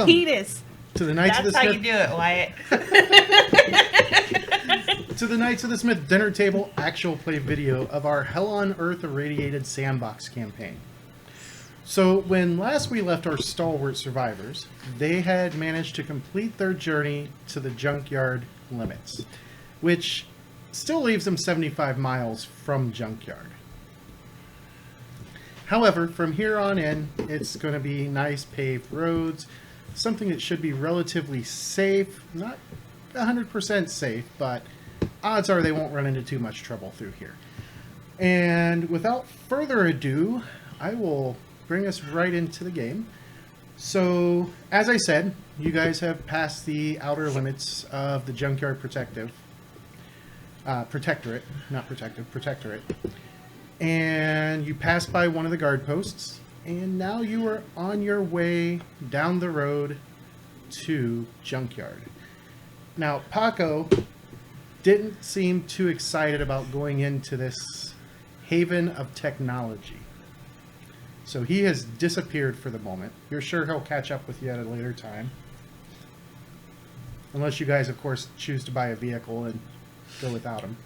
Welcome penis. to the Knights of the That's how Smith. you do it, Wyatt. To the Knights of the Smith dinner table actual play video of our Hell on Earth Irradiated Sandbox campaign. So when last we left our Stalwart Survivors, they had managed to complete their journey to the Junkyard limits, which still leaves them 75 miles from Junkyard. However, from here on in, it's going to be nice paved roads, something that should be relatively safe, not 100% safe, but odds are they won't run into too much trouble through here. And without further ado, I will bring us right into the game. So, as I said, you guys have passed the outer limits of the Junkyard Protectorate, and you passed by one of the guard posts, and now you are on your way down the road to Junkyard. Now, Paco didn't seem too excited about going into this haven of technology. So he has disappeared for the moment. You're sure he'll catch up with you at a later time. Unless you guys, of course, choose to buy a vehicle and go without him.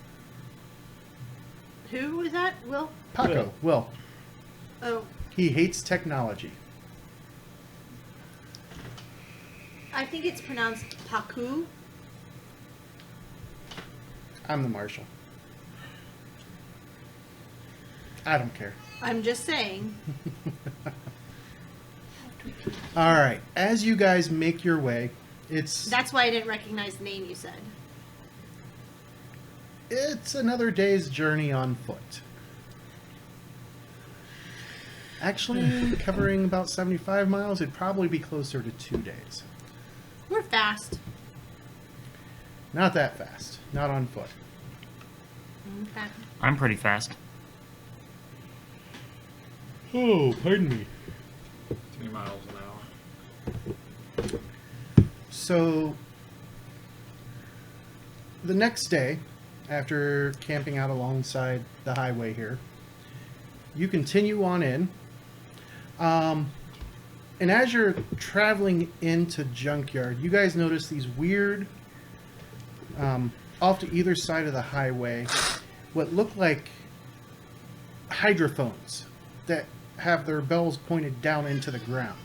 Who was that? Will? Paco, Will. Oh, He hates technology. I think it's pronounced Paku. I'm the marshal. I don't care. I'm just saying. All right. As you guys make your way, That's why I didn't recognize the name you said. it's another day's journey on foot. Actually, covering about 75 miles, it'd probably be closer to 2 days. We're fast. Not that fast. Not on foot. Okay. I'm pretty fast. Oh, pardon me. 3 miles an hour. So, the next day, after camping out alongside the highway here, you continue on in. And as you're traveling into Junkyard, you guys notice these weird, off to either side of the highway, what look like hydrophones that have their bells pointed down into the ground.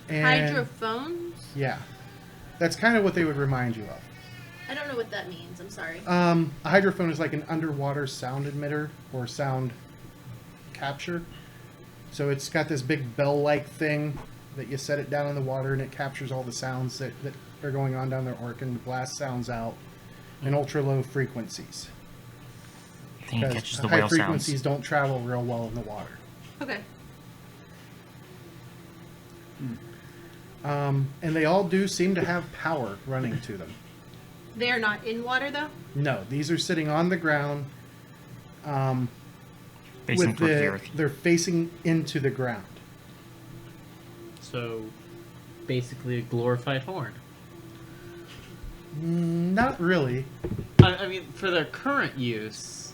And, Hydrophones? yeah. That's kind of what they would remind you of. I don't know what that means. I'm sorry. A hydrophone is like an underwater sound emitter or sound capture. So it's got this big bell-like thing that you set it down in the water and it captures all the sounds that are going on down there, or it can blast sounds out in ultra-low frequencies. I think it Because catches the high whale frequencies sounds. don't travel real well in the water. Okay. And they all do seem to have power running to them. They are not in water, though? No, these are sitting on the ground. Facing towards the earth. They're facing into the ground. So, basically a glorified horn. Not really. I mean, for their current use,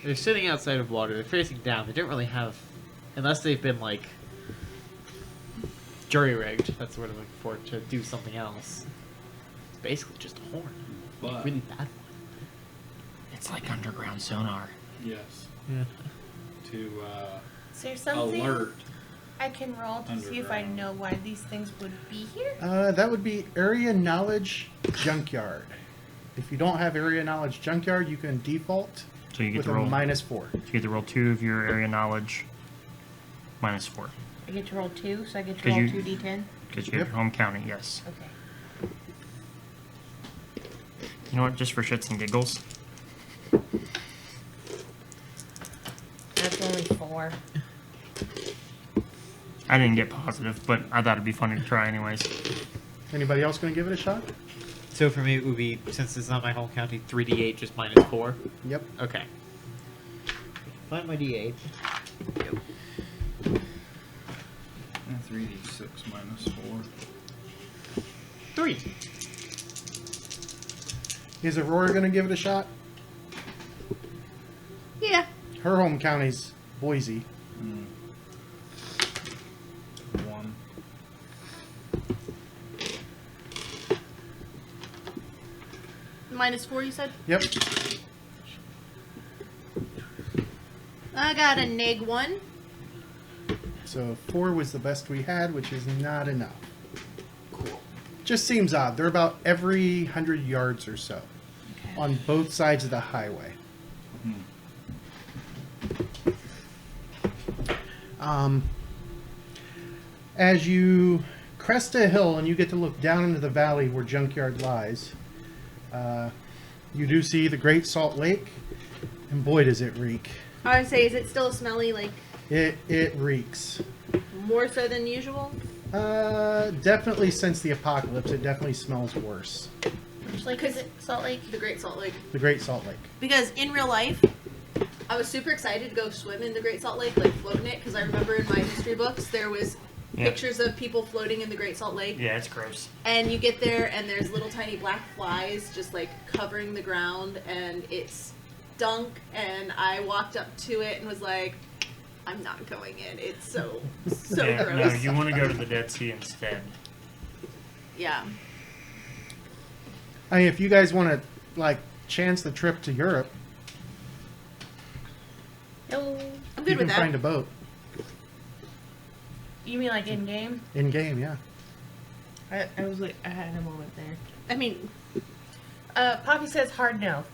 they're sitting outside of water, they're facing down, they don't really have, unless they've been, like, jury-rigged, that's the word I'm looking for, to do something else. It's basically just a horn. But- A really bad one. It's like underground sonar. Yes. Yeah. To Is there something alert. I can roll to see if I Underground. know why these things would be here? That would be Area Knowledge Junkyard. If you don't have Area Knowledge Junkyard, you can default So you get with to a roll. -4. You get to roll 2 of your area knowledge. -4. I get to roll 2, so I get to 'Cause roll you- 2d10? Because you have Yep. your home county, yes. Okay. You know what? Just for shits and giggles. That's only 4. I didn't get positive, but I thought it'd be funny to try anyways. Anybody else going to give it a shot? So for me, it would be, since it's not my home county, 3d8 just -4. Yep. Okay. Find my d8. Yep. 3d6 -4. 3. Is Aurora going to give it a shot? Yeah. Her home county's Boise. -4, you said? Yep. I got a -1. So 4 was the best we had, which is not enough. Cool. Just seems odd. They're about every 100 yards or so Okay. on both sides of the highway. As you crest a hill and you get to look down into the valley where Junkyard lies, you do see the Great Salt Lake, and boy does it reek. I would say, is it still smelly, like, It reeks. more so than usual? Definitely since the apocalypse, it definitely smells worse. Which lake is it? Salt Lake? The Great Salt Lake. The Great Salt Lake. Because in real life, I was super excited to go swim in the Great Salt Lake, like float in it, because I remember in my history books there was pictures of people floating in the Great Salt Lake. Yeah, it's gross. And you get there and there's little tiny black flies just like covering the ground, and it's stunk, and I walked up to it and was like, I'm not going in. It's so Yeah, no, gross. you want to go to the Dead Sea instead. Yeah. I mean, if you guys want to, like, chance the trip to Europe, No. I'm you good can with find that. a boat. You mean like in game? In game, yeah. I was like, I had a moment there. I mean, Poppy says hard no.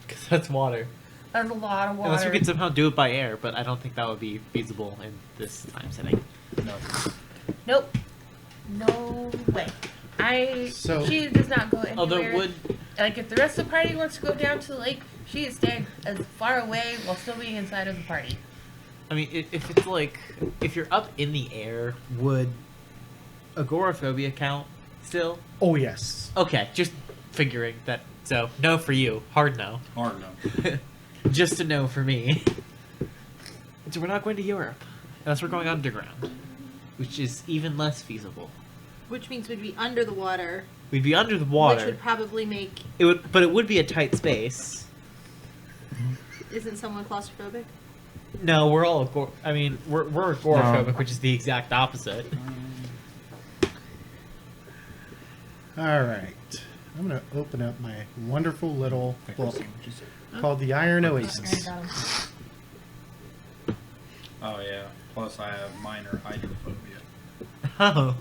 Because that's water. There's a lot of water. Unless we could somehow do it by air, but I don't think that would be feasible in this time setting. No. Nope. No way. She does not go anywhere. Although would Like, if the rest of the party wants to go down to the lake, she is staying as far away while still being inside of the party. I mean, if it's like, if you're up in the air, would agoraphobia count still? Oh, yes. Okay, just figuring that. So, no for you. Hard no. Hard no. Just a no for me. So we're not going to Europe. Unless we're going underground. Which is even less feasible. which means we'd be under the water, We'd be under the water. which would probably make. But it would be a tight space. Isn't someone claustrophobic? No, we're all we're agoraphobic, which is the exact opposite. All right. I'm going to open up my wonderful little book called The Iron Oasis. Oh yeah. Plus I have minor hydrophobia. Oh.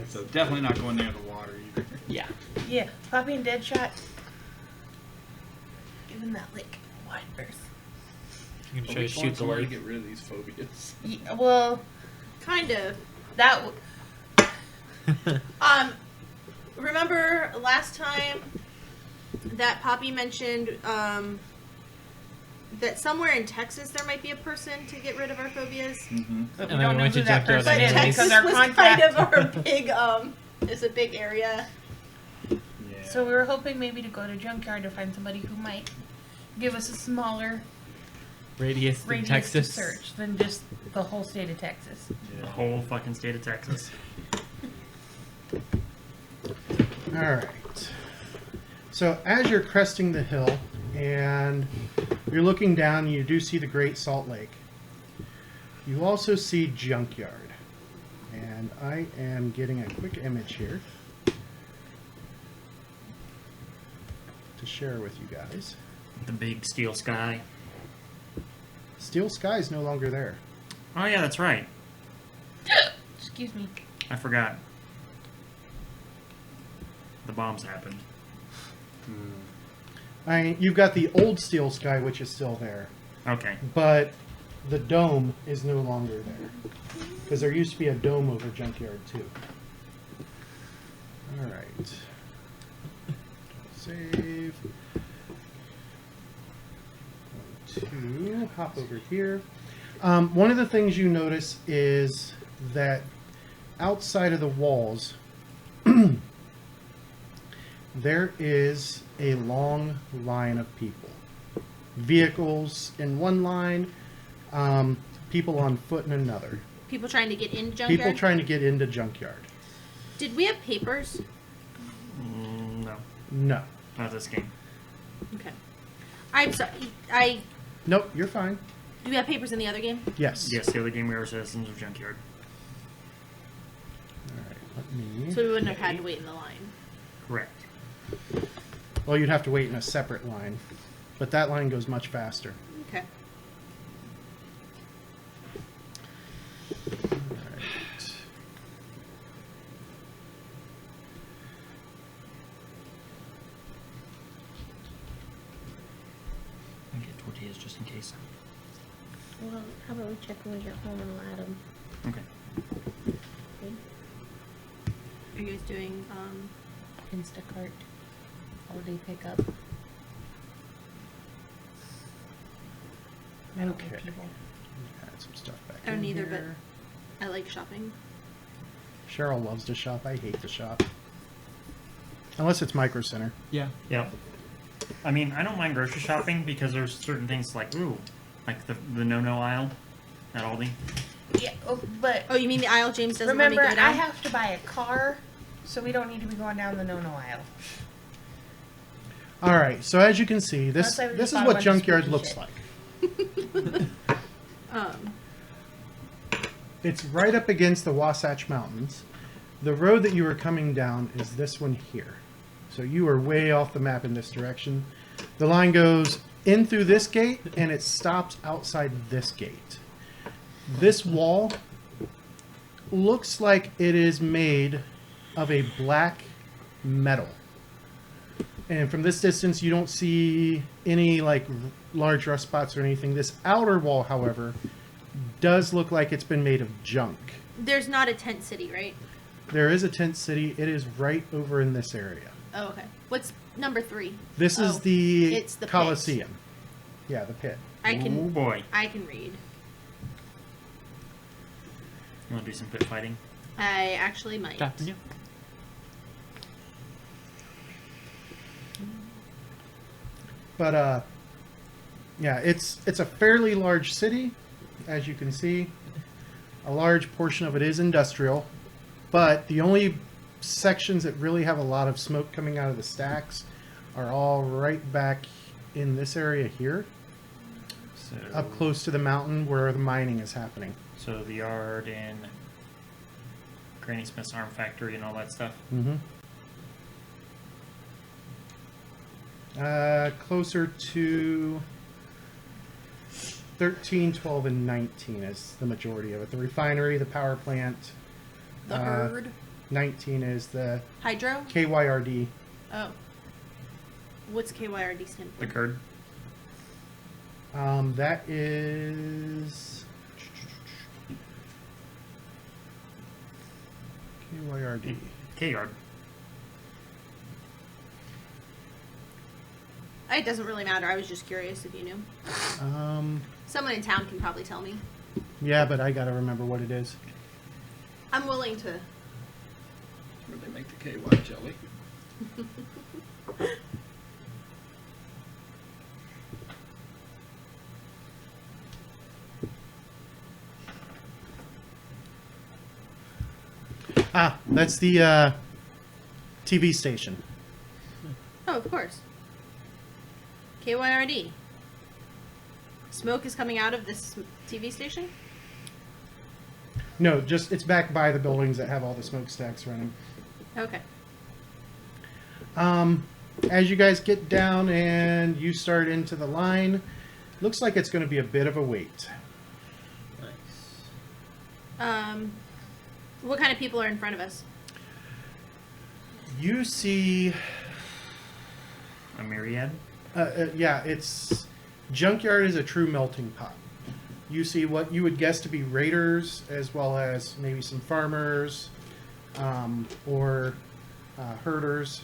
So definitely not going near the water either. Yeah. Yeah, Poppy and Deadshot. Give him that lake wide berth. You can try to Which shoot one's the where to lake. get rid of these phobias. Yeah, well, Kind of. that. Remember last time that Poppy mentioned that somewhere in Texas there might be a person to get rid of our phobias? Mm-hmm. But And we then don't we know went who to that Junkyard person But is anyways. because Texas our was contract. kind of our big it's a big area. Yeah. So we were hoping maybe to go to Junkyard to find somebody who might give us a smaller Radius in radius Texas. to search than just the whole state of Texas. The whole fucking state of Texas. All right. So as you're cresting the hill and you're looking down, you do see the Great Salt Lake. You also see Junkyard. And I am getting a quick image here to share with you guys. The big steel sky. Steel Sky is no longer there. Oh yeah, that's right. Excuse me. I forgot. The bombs happened. You've got the old Steel Sky, which is still there, Okay. but the dome is no longer there because there used to be a dome over Junkyard too. All right. Save. Two. Hop over here. One of the things you notice is that outside of the walls, there is a long line of people. Vehicles in one line, people on foot in another. People trying to get into Junkyard. People trying to get into Junkyard. Did we have papers? No, No. not this game. Okay. I'm sorry. Nope, you're fine. Do we have papers in the other game? Yes. Yes, the other game we were citizens of Junkyard. All right, let me... So we wouldn't have had to wait in the line. Correct. Well, you'd have to wait in a separate line, but that line goes much faster. Okay. Alright. I get tortillas just in case. Well, how about we check when we get home and we'll add them? Okay. Are you guys doing Instacart. Holiday pickup. I don't Okay. like people. Add some stuff back I don't in either, here. I like shopping. Cheryl loves to shop. I hate to shop. Unless it's Micro Center. Yeah. Yep. I mean, I don't mind grocery shopping because there's certain things like, like the no-no aisle at Aldi. Yeah, but Oh, you mean the aisle James doesn't remember, let me go I down? have to buy a car, so we don't need to be going down the no-no aisle. All right. So as you can see, this Unless I would this just is buy what one Junkyard spooky looks shit. like. Um, It's right up against the Wasatch Mountains. The road that you were coming down is this one here. So you are way off the map in this direction. The line goes in through this gate and it stops outside this gate. This wall looks like it is made of a black metal. And from this distance, you don't see any like large rust spots or anything. This outer wall, however, does look like it's been made of junk. there's not a tent city, right? There is a tent city. It is right over in this area. Oh, okay. What's number 3? This is Oh, the it's the pit. Coliseum. Yeah, the pit. I Oh can boy. I can read. You want to do some pit fighting? I actually might. Captain, you. But yeah, it's a fairly large city, as you can see. A large portion of it is industrial, but the only sections that really have a lot of smoke coming out of the stacks are all right back in this area here, So up close to the mountain where the mining is happening. So the yard and Granny Smith's arm factory and all that stuff. Mm-hmm. Closer to 13, 12, and 19 is the majority of it. The refinery, the power plant. The herd. 19 is the Hydro? KYRD. Oh. What's KYRD stand for? The curd. That is KYRD. K-yard. It doesn't really matter. I was just curious if you knew. Someone in town can probably tell me. Yeah, but I gotta remember what it is. I'm willing to. Where they make the KY jelly. Ah, that's the TV station. Oh, of course. KYRD. Smoke is coming out of this TV station? No, just it's back by the buildings that have all the smokestacks running. Okay. As you guys get down and you start into the line, looks like it's going to be a bit of a wait. Nice. What kind of people are in front of us? You see, A myriad. yeah, it's Junkyard is a true melting pot. You see what you would guess to be raiders, as well as maybe some farmers or herders.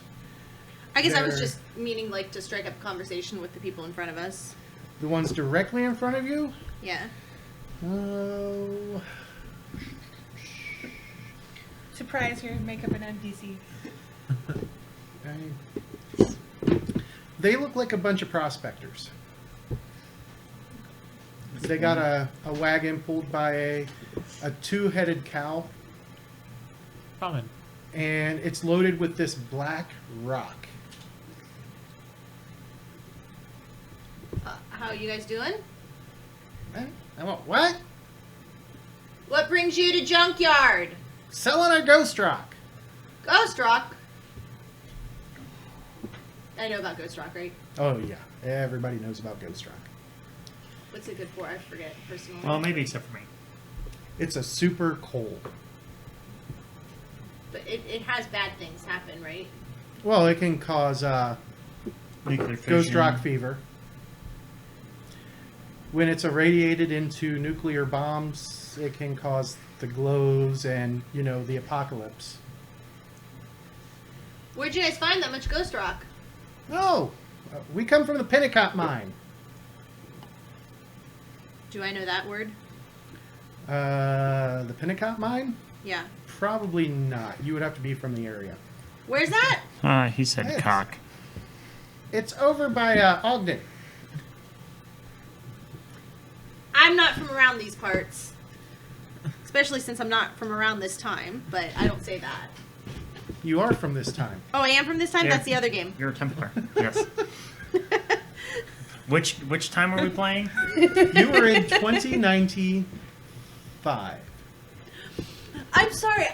I guess I was They're- just meaning like to strike up a conversation with the people in front of us. The ones directly in front of you? Yeah. Oh, Surprise, your makeup and NPC. they look like a bunch of prospectors. They got a wagon pulled by a two-headed cow, Common. and it's loaded with this black rock. How you guys doing? I went, what? What brings you to Junkyard? Selling a ghost rock. Ghost Rock. I know about Ghost Rock, right? Oh yeah, everybody knows about Ghost Rock. What's it good for? I forget personally. Well, maybe except for me. It's a super cold. But it has bad things happen, right? Well, it can cause Nuclear Ghost fission. Rock fever. When it's irradiated into nuclear bombs, it can cause the glows and, you know, the apocalypse. Where'd you guys find that much Ghost Rock? No! We come from the Pinnicott mine. Do I know that word? The Pinnicott mine? Yeah. Probably not. You would have to be from the area. Where's that? He said Yes. cock. It's over by Ogden. I'm not from around these parts. Especially since I'm not from around this time, but I don't say that. You are from this time. Oh, I am from this time? Yeah. That's the other game. You're a Templar. Yes. Which time are we playing? You were in 2095. I'm sorry.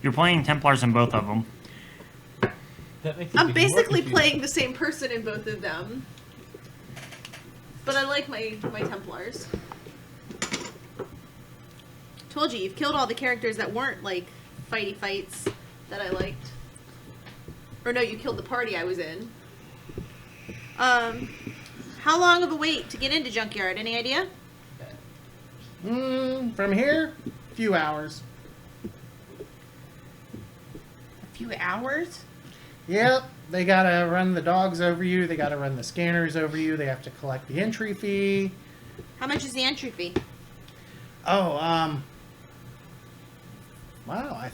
You're playing Templars in both of them. That makes it I'm even more basically confusing. playing the same person in both of them. But I like my Templars. Told you, you've killed all the characters that weren't like fighty fights that I liked. Or no, you killed the party I was in. How long of a wait to get into Junkyard? Any idea? From here, a few hours. A few hours? Yep, they gotta run the dogs over you. They gotta run the scanners over you. They have to collect the entry fee. How much is the entry fee? Oh, wow.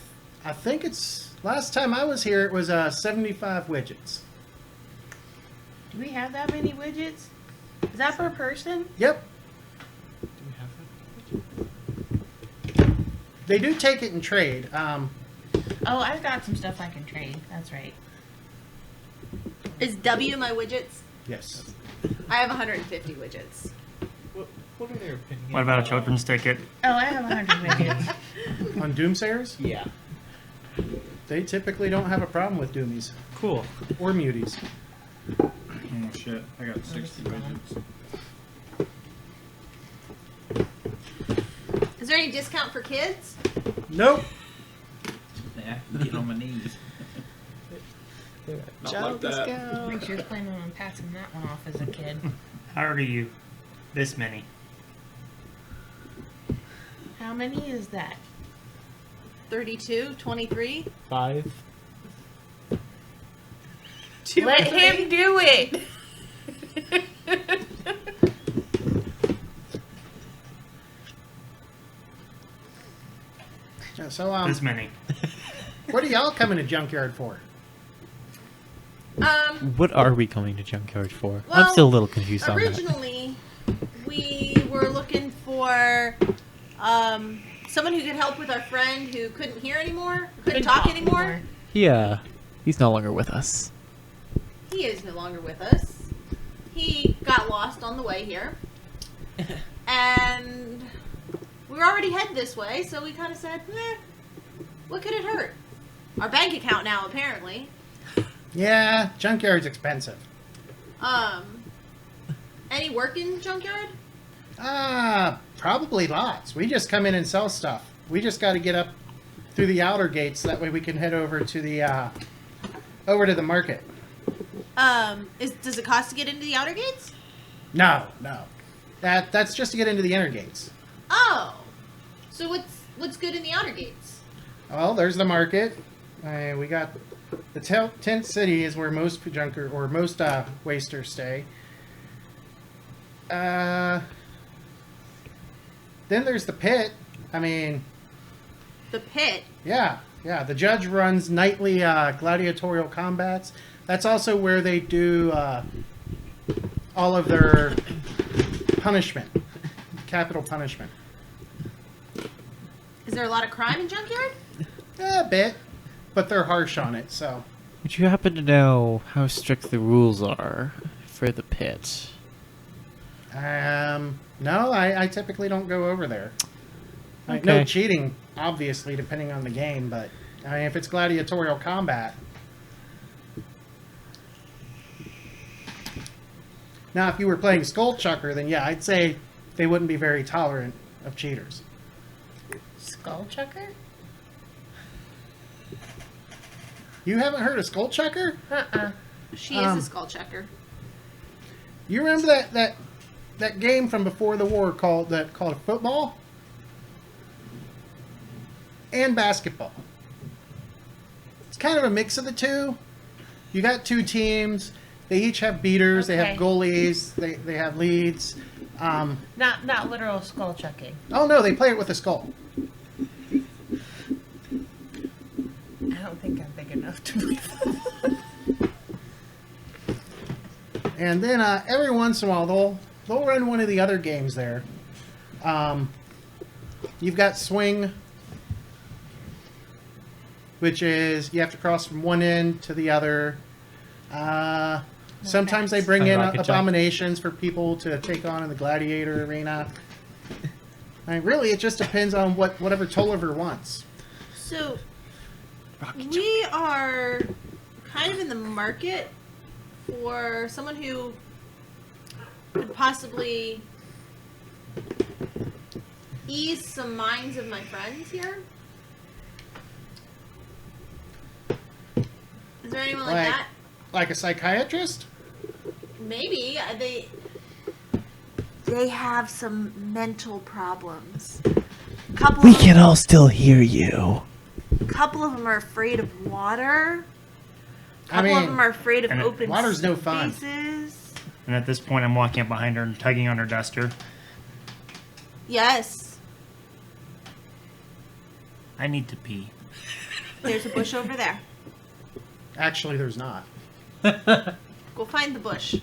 I think it's last time I was here. It was 75 widgets. Do we have that many widgets? Is that per person? Yep, Do we have that? they do take it in trade. Oh, I've got some stuff I can trade. That's right. Is W my widgets? Yes. I have 150 widgets. What are their opinions? What about a children's ticket? Oh, I have 100 widgets. On Doomsayers, Yeah. they typically don't have a problem with Doomies Cool. or Muties. Oh shit, I got 60 widgets. Is there any discount for kids? Nope. Yeah, get on my knees. Not like that. I think she was planning on passing that one off as a kid. How old are you? This many. How many is that? 32, 23? 5. Let him do it! Yeah, so, This many. what are y'all coming to Junkyard for? What are we coming to Junkyard for? Well, I'm still a little confused on that. Originally, we were looking for someone who could help with our friend who couldn't hear anymore, couldn't talk anymore. Yeah. He's no longer with us. He is no longer with us. He got lost on the way here. And we were already headed this way, so we kind of said, what could it hurt? Our bank account now, apparently. Yeah, Junkyard's expensive. Any work in Junkyard? Probably lots. We just come in and sell stuff. We just got to get up through the outer gates. That way we can head over to the market. Does it cost to get into the outer gates? No. That's just to get into the inner gates. Oh, so what's good in the outer gates? Well, there's the market. We got the tent city is where most wasters stay. Then there's the pit. I mean, The pit. yeah. The judge runs nightly gladiatorial combats. That's also where they do all of their punishment, capital punishment. Is there a lot of crime in Junkyard? A bit, but they're harsh on it. So Would you happen to know how strict the rules are for the pit? no, I typically don't go over there. No Okay. cheating, obviously, depending on the game. But I mean, if it's gladiatorial combat, Now, if you were playing Skull Chucker, then yeah, I'd say they wouldn't be very tolerant of cheaters. Skull Chucker? You haven't heard of Skull Chucker? Uh-uh. She is a skull checker. You remember that game from before the war called football and basketball? It's kind of a mix of the two. You got two teams. They each have beaters. They have Okay. goalies. They have leads. Not literal skull chucking. Oh no, they play it with a skull. I don't think I'm big enough to play that. And then every once in a while they'll run one of the other games there. You've got swing, which is you have to cross from one end to the other. Sometimes they bring in Rocket jump. abominations for people to take on in the gladiator arena. I mean, really, it just depends on whatever Tolliver wants. So we are kind of in the market for someone who could possibly ease some minds of my friends here. Is there anyone like that? Like a psychiatrist? Maybe. They have some mental problems. We can all still hear you. A couple of them are afraid of water. A I couple of mean, them are afraid of and open water's no fun. spaces. And at this point, I'm walking up behind her and tugging on her duster. Yes. I need to pee. There's a bush over there. Actually, there's not. Go find the bush.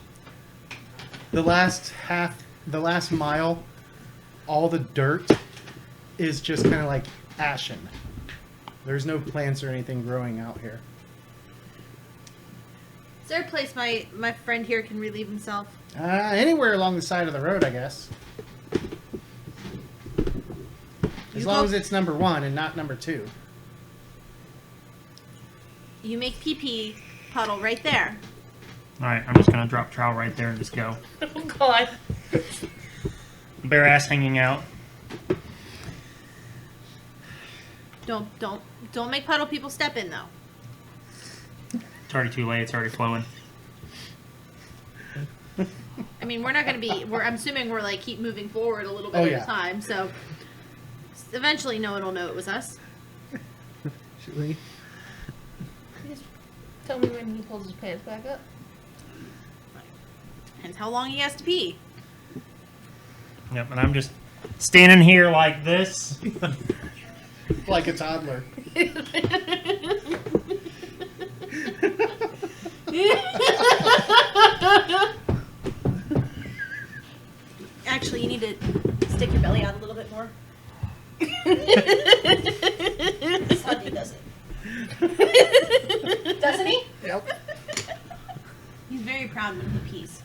The last mile, all the dirt is just kind of like ashen. There's no plants or anything growing out here. Is there a place my friend here can relieve himself? Anywhere along the side of the road, I guess. As You long go- as it's number 1 and not number 2. You make pee-pee puddle right there. Alright, I'm just gonna drop trowel right there and just go. Oh God. Bare ass hanging out. Don't make puddle people step in though. It's already too late, it's already flowing. I mean, we're not going to be. I'm assuming we're like keep moving forward a little bit Oh, at yeah. a time. So eventually, no one will know it was us. Should we? Just tell me when he pulls his pants back up. And how long he has to pee. Yep, and I'm just standing here like this. Like a toddler. Actually, you need to stick your belly out a little bit more. Sunday does it. Doesn't he? Yep. He's very proud when he pees.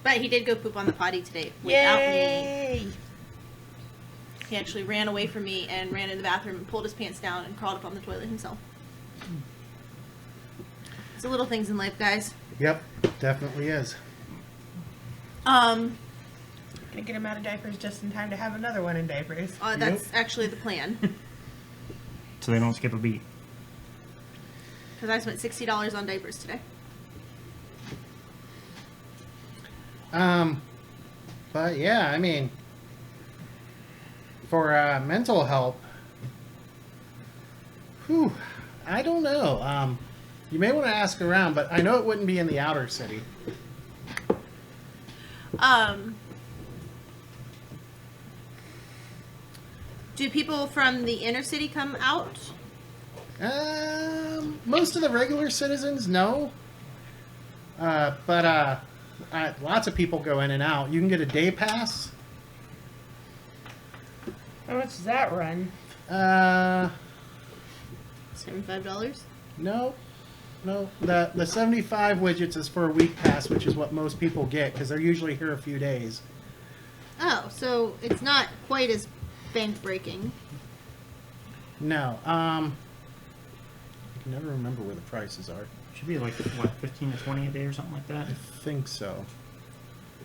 But he did go poop on the potty today without me. Yay! He actually ran away from me and ran in the bathroom and pulled his pants down and crawled up on the toilet himself. It's the little things in life, guys. Yep. Definitely is. Gonna get him out of diapers just in time to have another one in diapers. That's actually the plan. So they don't skip a beat. Because I spent $60 on diapers today. But yeah, I mean, for mental help, I don't know. You may want to ask around, but I know it wouldn't be in the outer city. Do people from the inner city come out? Most of the regular citizens, no. But lots of people go in and out. You can get a day pass. How much does that run? $75? No. The 75 widgets is for a week pass, which is what most people get because they're usually here a few days. Oh, so it's not quite as bank breaking. No. I can never remember where the prices are. Should be like, what, 15 to 20 a day or something like that? I think so.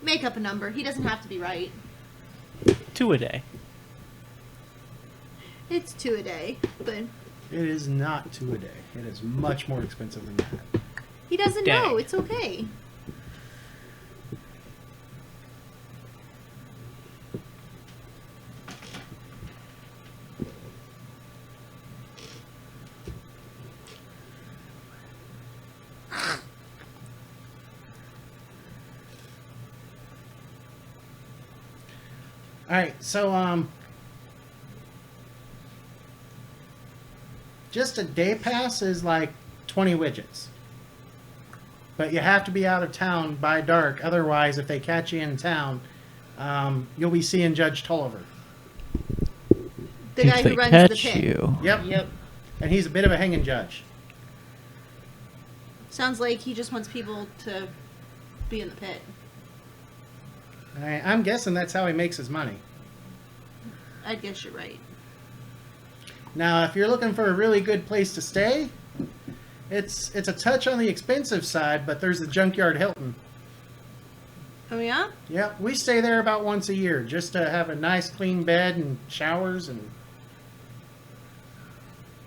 Make up a number. He doesn't have to be right. 2 a day. It's 2 a day, but It is not 2 a day. It is much more expensive than that. he doesn't Dang. know. It's okay. All right, so just a day pass is like 20 widgets. But you have to be out of town by dark. Otherwise, if they catch you in town, you'll be seeing Judge Tolliver. The guy if who they runs catch the pit. you. Yep. Yep. And he's a bit of a hanging judge. Sounds like he just wants people to be in the pit. I'm guessing that's how he makes his money. I guess you're right. Now, if you're looking for a really good place to stay, it's a touch on the expensive side, but there's the Junkyard Hilton. Oh yeah? Yep, we stay there about once a year just to have a nice clean bed and showers and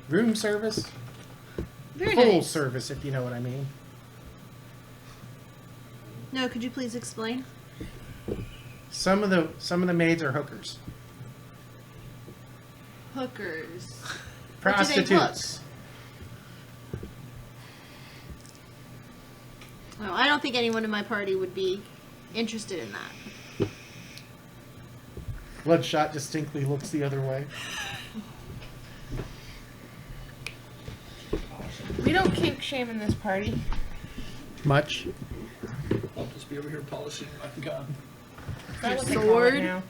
room service. Very Full nice. service, if you know what I mean. No, could you please explain? Some of the maids are hookers. Hookers. What do they Prostitutes. No, I don't think anyone in my party would be interested in that. Bloodshot distinctly looks the other way. We don't kink shame in this party. Much. I'll just be over here polishing my gun. Is that what they call sword? it now?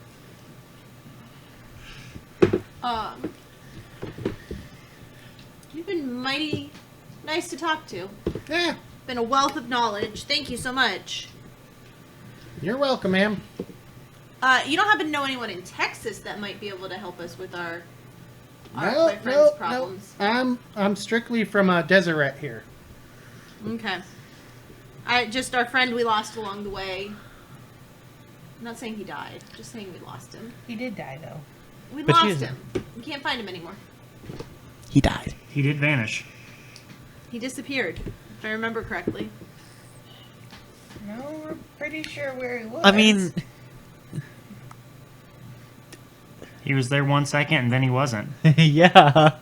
You've been mighty nice to talk to. Yeah, Been a wealth of knowledge. Thank you so much. you're welcome, ma'am. You don't happen to know anyone in Texas that might be able to help us with our No, boyfriend's no, problems? no. I'm strictly from Deseret here. Okay. Our friend we lost along the way. I'm not saying he died, just saying we lost him. He did die though. We But he lost is- him. We can't find him anymore. He died. He did vanish. He disappeared, if I remember correctly. No, we're pretty sure where he was. I mean, He was there 1 second and then he wasn't. yeah,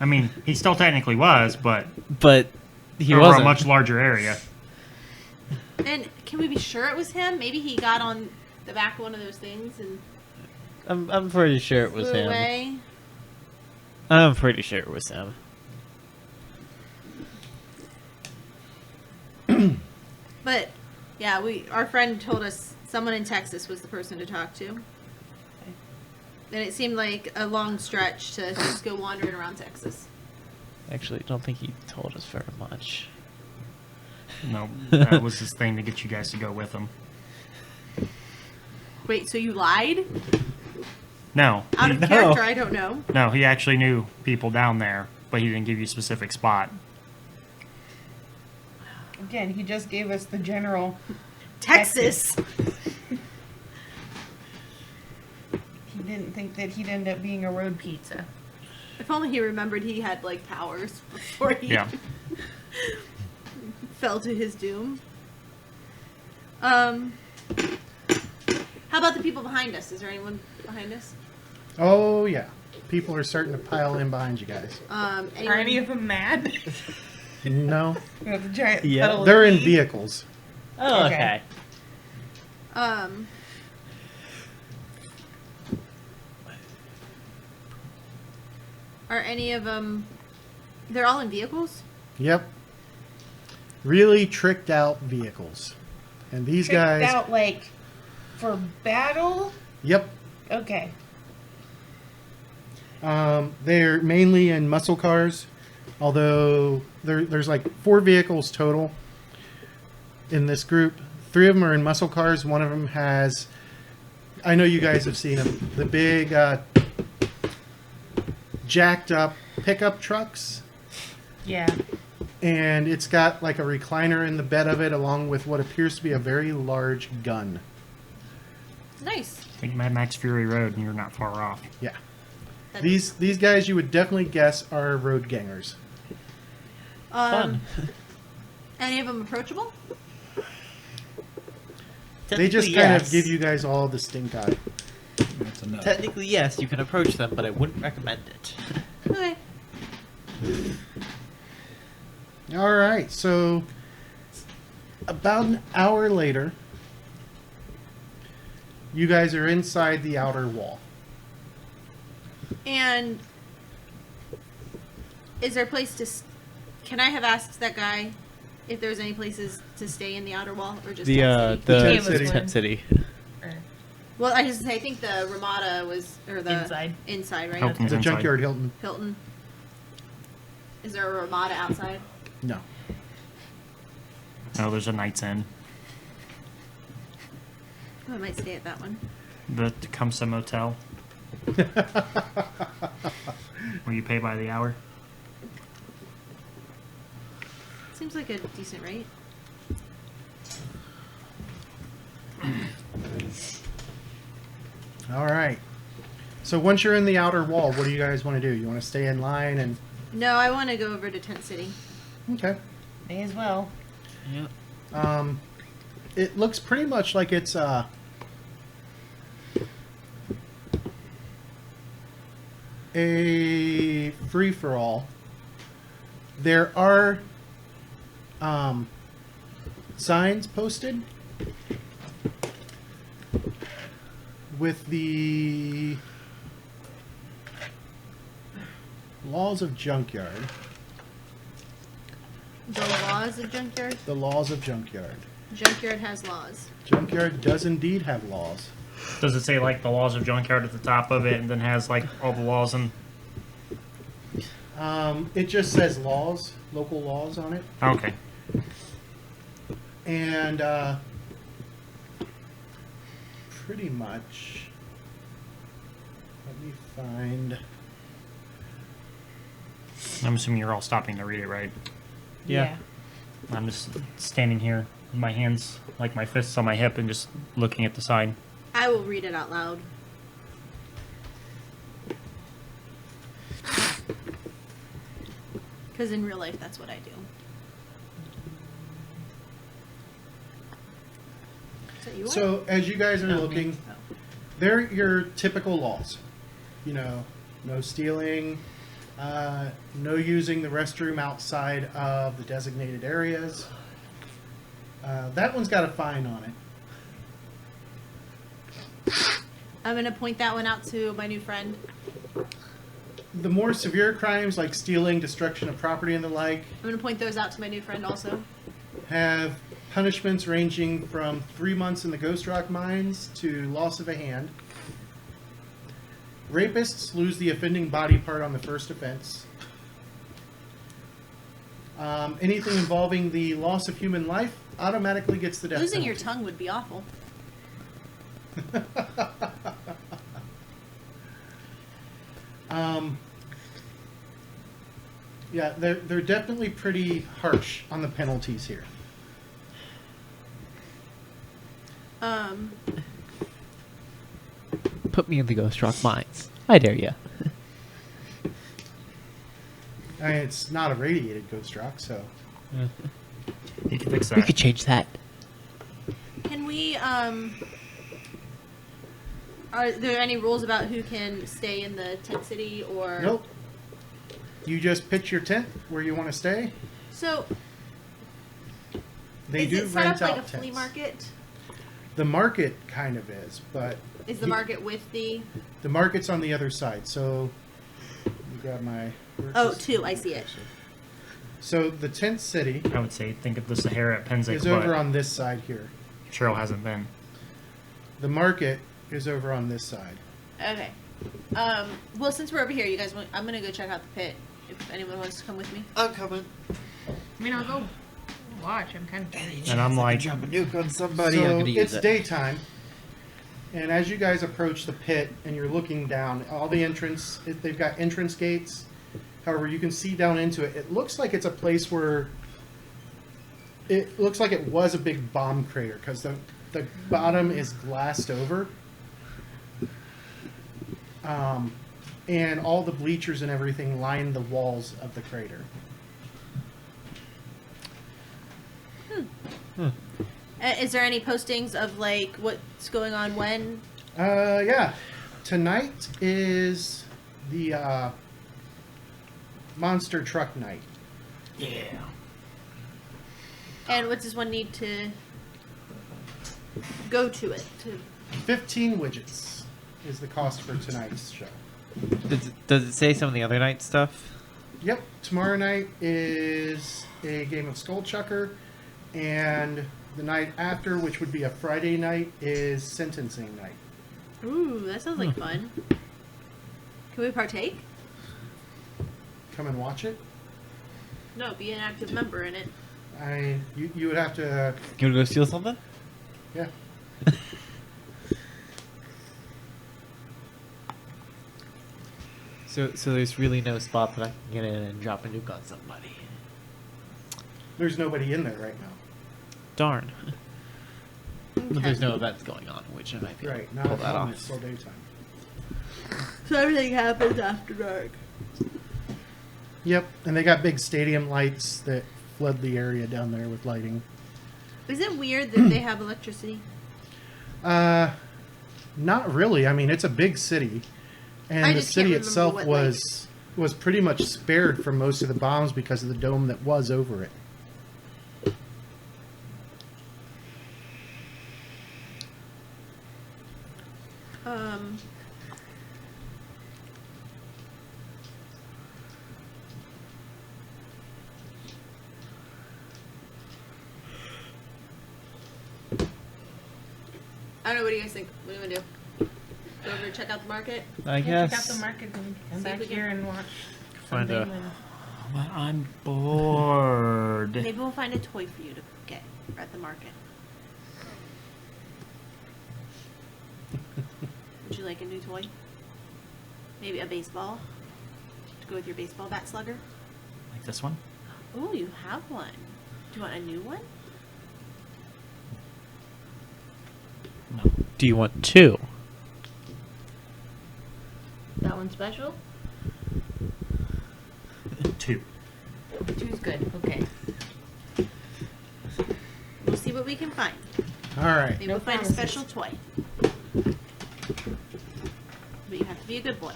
I mean, he still technically was, but but he over wasn't. a much larger area. And can we be sure it was him? Maybe he got on the back of one of those things and I'm pretty sure it was flew him. away. I'm pretty sure it was him. But yeah, our friend told us someone in Texas was the person to talk to. And it seemed like a long stretch to just go wandering around Texas. Actually, I don't think he told us very much. No, that was his thing to get you guys to go with him. Wait, so you lied? No, Out he, of character, I don't know. no, he actually knew people down there, but he didn't give you a specific spot. Again, he just gave us the general. Texas! He didn't think that he'd end up being a road pizza. If only he remembered he had, like, powers before he Yeah. fell to his doom. How about the people behind us? Is there anyone behind us? Oh yeah, people are starting to pile in behind you guys. Are Anyone? any of them mad? No, We have a giant Yeah. puddle of they're in pee. vehicles. Oh, Okay. okay. Are any of them... They're all in vehicles? Yep. Really tricked out vehicles. And these Tricked guys. out like for battle. Yep. Okay. They're mainly in muscle cars, although there's like 4 vehicles total in this group. 3 of them are in muscle cars. One of them has, I know you guys have seen them, the big jacked up pickup trucks. Yeah. And it's got like a recliner in the bed of it, along with what appears to be a very large gun. Nice. Think Mad Max Fury Road, and you're not far off. Yeah. That'd These guys you would definitely guess are road gangers. Fun. Any of them approachable? They just Technically, kind of yes. give you guys all the stink eye. That's enough. Technically, yes, you can approach them, but I wouldn't recommend it. Okay. All right, so about an hour later, you guys are inside the outer wall. And is there a place to? Can I have asked that guy if there's any places to stay in the outer wall, or just tent city? Tent City. Tent City. Or Well, I just say I think the Ramada was or the Inside. inside, right? Hilton's The inside. Junkyard Hilton. Hilton. Is there a Ramada outside? No. Oh, there's a Knight's Inn. Oh, I might stay at that one. The Tecumseh Motel, where you pay by the hour. Seems like a decent rate. All right. So once you're in the outer wall, what do you guys want to do? You want to stay in line and... No, I want to go over to Tent City. Okay. may as well. Yeah. It looks pretty much like it's a free-for-all. There are signs posted with the laws of Junkyard. The laws of Junkyard? The laws of Junkyard. Junkyard has laws. Junkyard does indeed have laws. Does it say like the laws of Junkyard at the top of it, and then has like all the laws and? It just says laws, local laws on it. Okay. And pretty much, let me find. I'm assuming you're all stopping to read it, right? Yeah. I'm just standing here, with my hands like my fists on my hip, and just looking at the sign. I will read it out loud. Because in real life, that's what I do. Is that you? So as you guys are looking, Oh. they're your typical laws. You know, no stealing, no using the restroom outside of the designated areas. That one's got a fine on it. I'm going to point that one out to my new friend. The more severe crimes like stealing, destruction of property, and the like I'm going to point those out to my new friend also. have punishments ranging from 3 months in the Ghost Rock mines to loss of a hand. Rapists lose the offending body part on the first offense. Anything involving the loss of human life automatically gets the death Losing your penalty. tongue would be awful. Yeah, they're definitely pretty harsh on the penalties here. Put me in the Ghost Rock mines. I dare ya. I mean, it's not irradiated Ghost Rock, so You can fix We that. could change that. Can we, are there any rules about who can stay in the tent city or? nope. You just pitch your tent where you want to stay. So, They is do it set rent up like out a flea tents. market? The market kind of is, but Is the You- market with the? the market's on the other side. So you grab my. where's Oh, this? two. I see it. So the tent city I would say think of the Sahara at Pennsic, is over but on this side here. Cheryl hasn't been. The market is over on this side. Okay. Well, since we're over here, you guys want? I'm gonna go check out the pit. If anyone wants to come with me. I'm coming. I mean, I'll go watch. I'm kind of curious. And I'm like, Drop a nuke on somebody. I'm So gonna use it's it. daytime, and as you guys approach the pit and you're looking down, all the entrance, they've got entrance gates However, you can see down into it. It looks like it's a place where it looks like it was a big bomb crater because the bottom is glassed over. And all the bleachers and everything line the walls of the crater. Is there any postings of like what's going on when? Yeah. Tonight is the monster truck night. Yeah. And what does one need to go to it? 15 widgets is the cost for tonight's show. Does it say some of the other night stuff? Yep. Tomorrow night is a game of Skull Chucker, and the night after, which would be a Friday night, is sentencing night. Ooh, that sounds like fun. Can we partake? Come and watch it. No, be an active member in it. You would have to. You want to go steal something? Yeah. So there's really no spot that I can get in and drop a nuke on somebody. There's nobody in there right now. Darn. But Okay. there's no events going on, which I might be able Right. to Not pull at that home, off. it's still daytime. So everything happens after dark. Yep. And they got big stadium lights that flood the area down there with lighting. Is it weird that they have electricity? Not really. I mean, it's a big city, I and the just can't city remember itself what, was pretty much spared from most of the bombs because of the dome that was over it. I don't know. What do you guys think? What do you want to do? Go over and check out the market? I Yeah, guess. check out the market and come See if back we can- here and watch. Find something a- and- But I'm bored. Maybe we'll find a toy for you to get at the market. Would you like a new toy? Maybe a baseball to go with your baseball bat slugger? Like this one? Oh, you have one. Do you want a new one? No. Do you want two? That one's special? Two. Two's good. Okay. We'll see what we can find. All right. Maybe No we'll find a promises. special toy. But you have to be a good boy.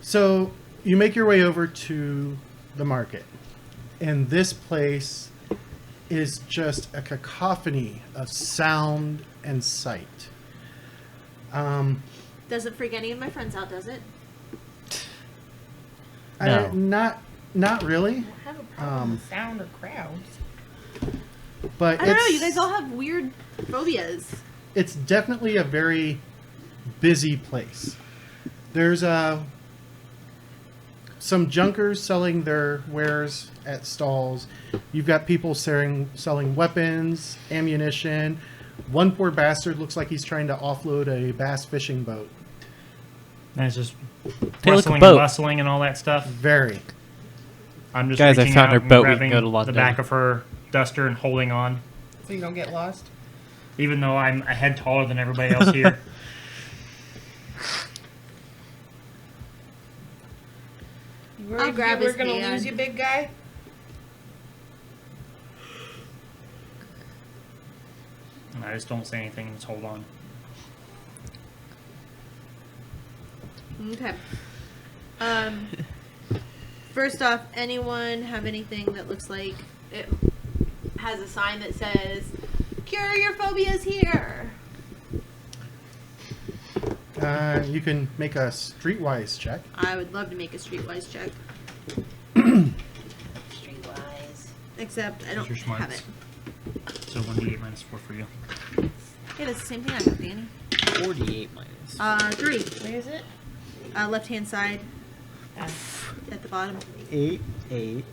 So you make your way over to the market, and this place is just a cacophony of sound and sight. Doesn't freak any of my friends out, does it? No. Not really, I have a problem with sound or crowds. but I don't know. You guys all have weird phobias. it's definitely a very busy place. There's some junkers selling their wares at stalls. You've got people selling weapons, ammunition. One poor bastard looks like he's trying to offload a bass fishing boat. And it's just Hey, look, a rustling boat. and bustling and all that stuff. Very. I'm just Guys, I reaching found out our and boat. We can grabbing go to London. the back of her duster and holding on, So you don't get lost? even though I'm a head taller than everybody else here. You worried grab you were his gonna hand. lose you, big guy? And I just don't say anything and just hold on. Okay. First off, anyone have anything that looks like it has a sign that says "Cure your phobias here"? You can make a streetwise check. I would love to make a streetwise check, Streetwise. except I don't Here's your have smarts. it. So 1d8 minus 4 for you. Hey, that's the same thing I have, Danny. 48 minus. 3. Where is it? Left hand side Ah, at the bottom. 8, 8.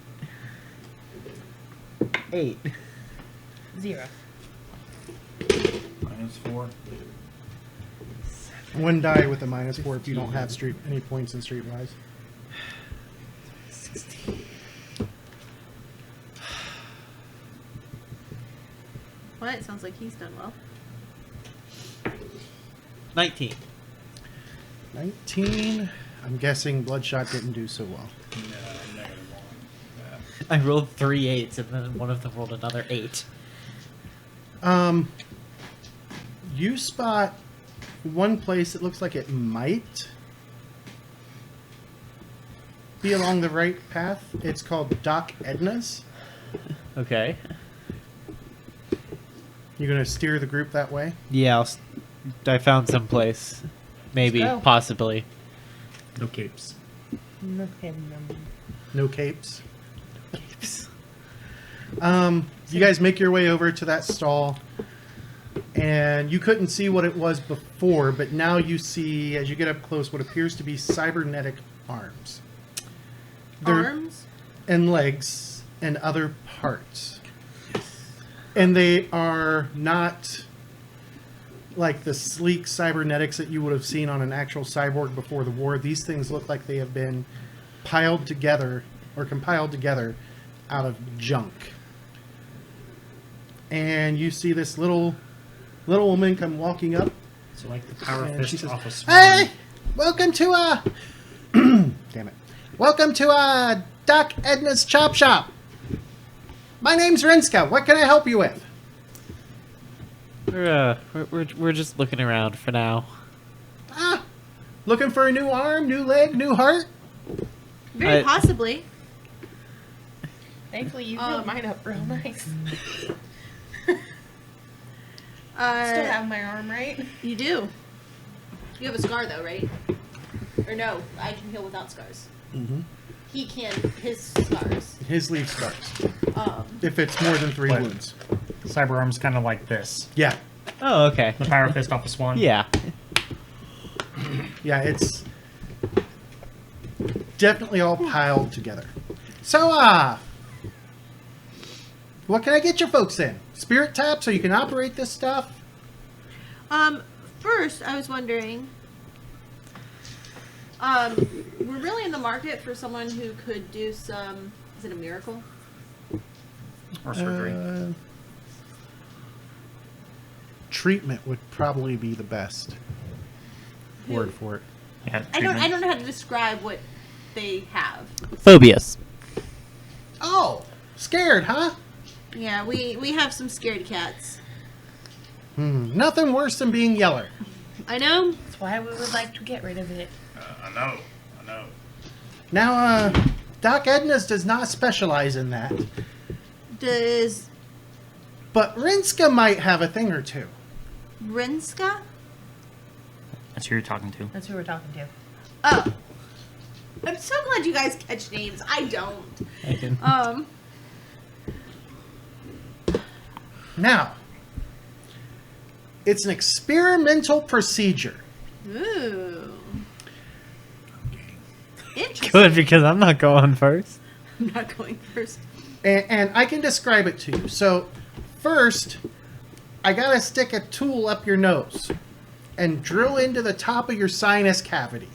8. 0. Minus 4. One die with a -4 if you don't have any points in Streetwise. 16. Well, it sounds like he's done well. 19. 19. I'm guessing Bloodshot didn't do so well. No, -1. I rolled 3 8s, and then one of them rolled another 8. You spot one place that looks like it might be along the right path. It's called Doc Edna's. Okay. You're going to steer the group that way? Yeah, I found some place. Maybe, Let's go. possibly. No capes. No capes. You guys make your way over to that stall, and you couldn't see what it was before, but now you see, as you get up close, what appears to be cybernetic arms. Arms? And legs and other parts. And they are not like the sleek cybernetics that you would have seen on an actual cyborg before the war. These things look like they have been piled together or compiled together out of junk. And you see this little woman come walking up. So like the power And fist she says, off a swan. "Hey, welcome to damn it, welcome to Doc Edna's Chop Shop. My name's Rinska. What can I help you with?" We're just looking around for now. Looking for a new arm, new leg, new heart? Very possibly. Thankfully, you healed mine up real nice. Still have my arm, right? You do. You have a scar though, right? Or no, I can heal without scars. Mm-hmm. He can, his scars. His leave scars. If it's more than 3 What? wounds. Cyber arm's kind of like this. Yeah. Oh, okay. The power fist off a swan. Yeah. Yeah, it's definitely all piled together. So, what can I get you folks in? Spirit tap so you can operate this stuff? First, I was wondering, we're really in the market for someone who could do some, is it a miracle? Or surgery. Treatment would probably be the best word for it. Yeah, I don't treatment. know how to describe what they have. Phobias. Oh, scared, huh? Yeah, we have some scaredy cats. Nothing worse than being yeller. I know. That's why we would like to get rid of it. I know. Now, Doc Edna's does not specialize in that, Does but Rinska might have a thing or two. Rinska? That's who you're talking to. That's who we're talking to. Oh. I'm so glad you guys catch names. I don't. I can. Now, it's an experimental procedure. Ooh. Interesting. Good, because I'm not going first. I'm not going first. And I can describe it to you. So, first, I gotta stick a tool up your nose and drill into the top of your sinus cavity.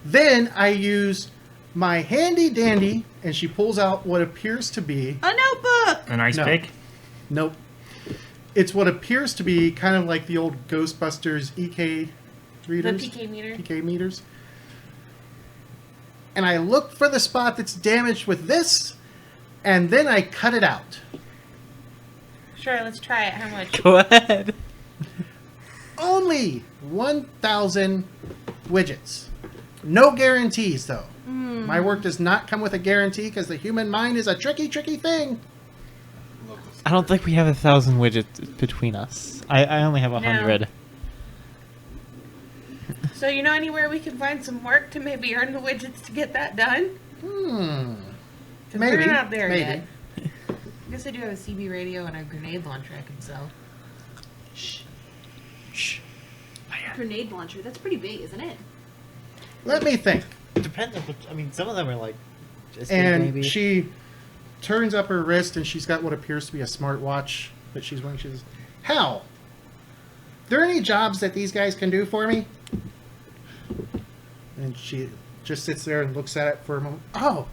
Then I use my handy dandy, and she pulls out what appears to be... A notebook! An ice No. pick. Nope. It's what appears to be kind of like the old Ghostbusters EK readers. The PK meter. PK meters. And I look for the spot that's damaged with this, and then I cut it out. Sure, let's try it. How much? Go ahead. Only 1,000 widgets. No guarantees, though. My work does not come with a guarantee because the human mind is a tricky, tricky thing. I don't think we have 1,000 widgets between us. I only have 100. So you know anywhere we can find some work to maybe earn the widgets to get that done? 'Cause Maybe. we're not there maybe. yet. I guess I do have a CB radio and a grenade launcher I can sell. Shh. Grenade launcher. That's pretty big, isn't it? Let me think. Depends on which. I mean, some of them are like. Just big, And maybe. she turns up her wrist, and she's got what appears to be a smartwatch that she's wearing. She says, "Hal, there any jobs that these guys can do for me? And she just sits there and looks at it for a moment. Oh,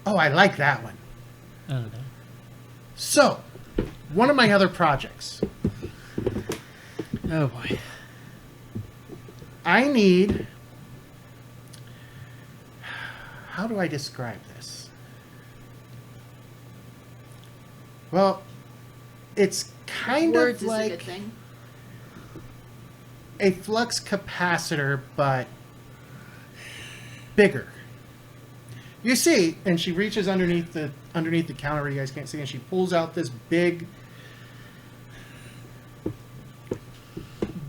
I like that one. I don't know. So, one of my other projects. Oh boy. I need... How do I describe this? Well, it's kind Words of is a good like thing. a flux capacitor, but bigger. You see, and she reaches underneath the counter where you guys can't see, and she pulls out this big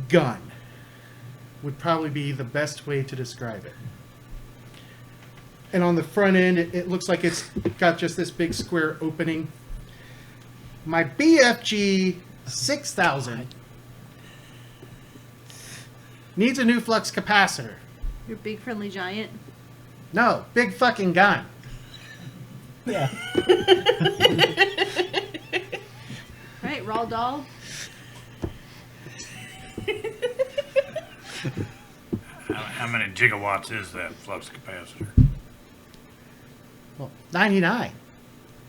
gun. Would probably be the best way to describe it. And on the front end, it looks like it's got just this big square opening. My BFG 6000 needs a new flux capacitor. Your big friendly giant. No, big fucking gun. Yeah. Right, raw doll. How many gigawatts is that flux capacitor? Well, 99.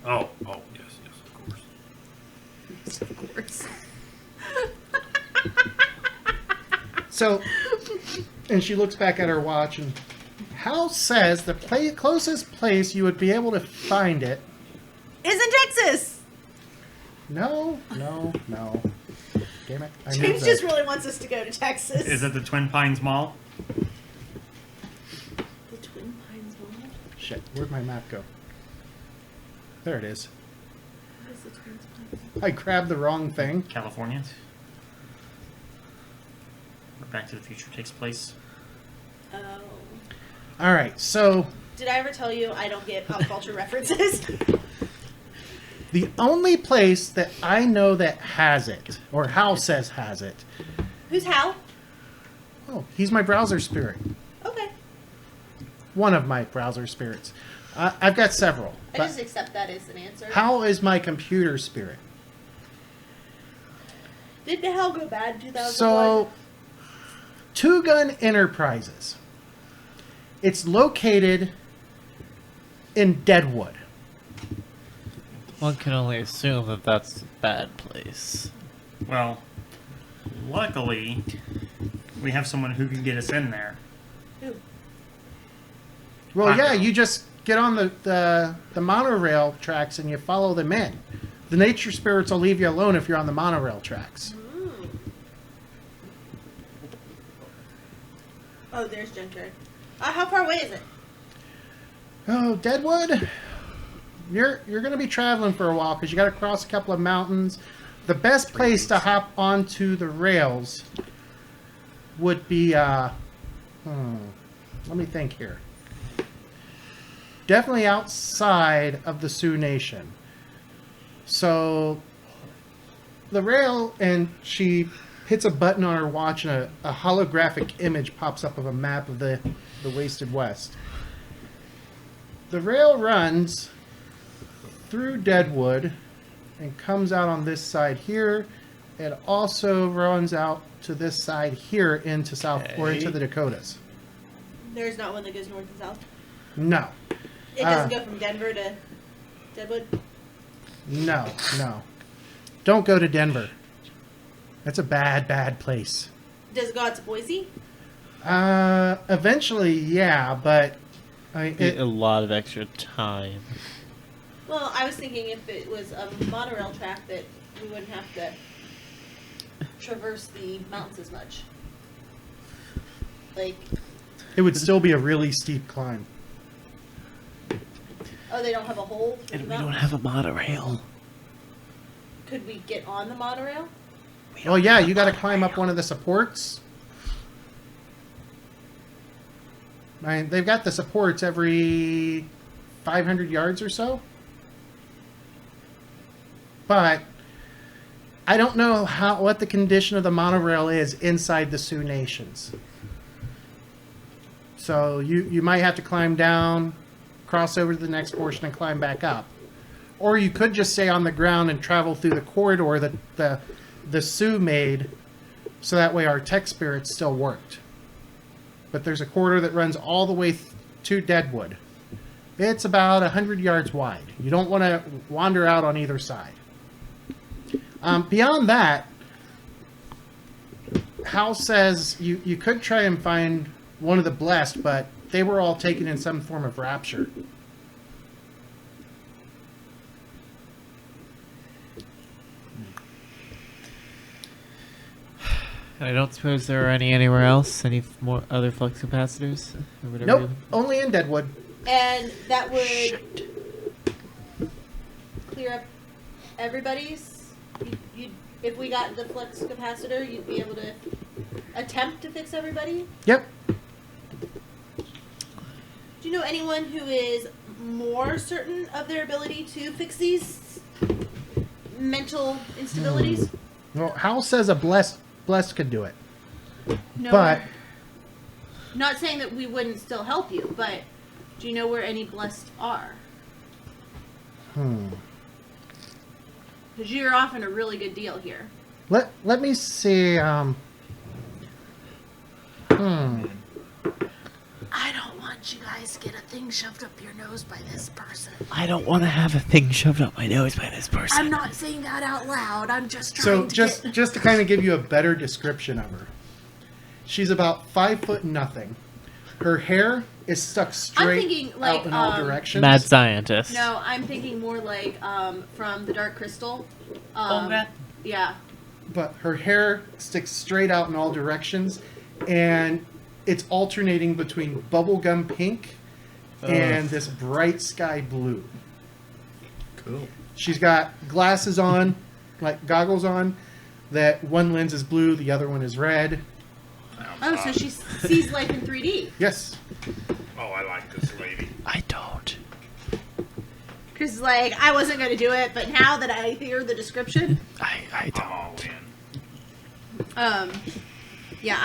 Oh, yes, of course. Of course. So, and she looks back at her watch, and Hal says the closest place you would be able to find it. Is in Texas. No. Damn it. I James moved just that. really wants us to go to Texas. Is it the Twin Pines Mall? The Twin Pines Mall? Shit, where'd my map go? There it is. What is the Twin Pines? I grabbed the wrong thing. California. Where Back to the Future takes place. Oh. Alright, so Did I ever tell you I don't get pop culture references? the only place that I know that has it, or Hal says has it, Who's Hal? oh, he's my browser spirit. Okay. One of my browser spirits. I've got several. I But just accept that as an answer. Hal is my computer spirit. Did the Hal go bad in 2001? So, Two Gun Enterprises. It's located in Deadwood. One can only assume that that's a bad place. Well, luckily, we have someone who can get us in there. Who? Well, yeah, Hot. you just get on the monorail tracks and you follow them in. The nature spirits will leave you alone if you're on the monorail tracks. Oh, there's Junkyard. How far away is it? Oh, Deadwood? You're going to be traveling for a while because you got to cross a couple of mountains. The best place to hop onto the rails would be, let me think here. Definitely outside of the Sioux Nation. So, the rail, and she hits a button on her watch, and a holographic image pops up of a map of the Wasted West. The rail runs through Deadwood and comes out on this side here. It also runs out to this side here into South or into the Dakotas. There's not one that goes north and south. No, It doesn't go from Denver to Deadwood. no. Don't go to Denver. That's a bad place. Does it go out to Boise? Eventually, yeah, but I mean, A lot of extra time. Well, I was thinking if it was a monorail track that we wouldn't have to traverse the mountains as much. Like, it would still be a really steep climb. oh, they don't have a hole through And the we don't mountains? have a monorail. Could we get on the monorail? Well, yeah, you got to climb up one of the supports. I mean, they've got the supports every 500 yards or so. But I don't know what the condition of the monorail is inside the Sioux Nations. So you might have to climb down, cross over to the next portion, and climb back up. Or you could just stay on the ground and travel through the corridor that the Sioux made so that way our tech spirits still worked. But there's a corridor that runs all the way to Deadwood. It's about 100 yards wide. You don't want to wander out on either side. Beyond that, Hal says you could try and find one of the blessed, but they were all taken in some form of rapture. I don't suppose there are any anywhere else? Any more other flux capacitors? Or whatever Nope, only in Deadwood. And that would clear up everybody's. If we got the flux capacitor, you'd be able to attempt to fix everybody. Yep. Do you know anyone who is more certain of their ability to fix these mental instabilities? Well, Hal says a blessed could do it. No. But Not saying that we wouldn't still help you, but do you know where any blessed are? Because you're offering a really good deal here. let me see. I don't want you guys to get a thing shoved up your nose by this person. I don't want to have a thing shoved up my nose by this person. I'm not saying that out loud. I'm just So trying to just to kind of give you a better description of her, she's about 5 foot nothing. Her hair is stuck straight thinking, like, out in all directions. Mad scientist. No, I'm thinking more like from the Dark Crystal. that? Yeah. But her hair sticks straight out in all directions, and it's alternating between bubblegum pink and this bright sky blue. Cool. She's got glasses on, like goggles on, that one lens is blue, the other one is red. Oh, so she sees life in 3D. Yes. Oh, I like this lady. I don't. Because, like, I wasn't going to do it, but now that I hear the description, I I'm don't. all in. yeah,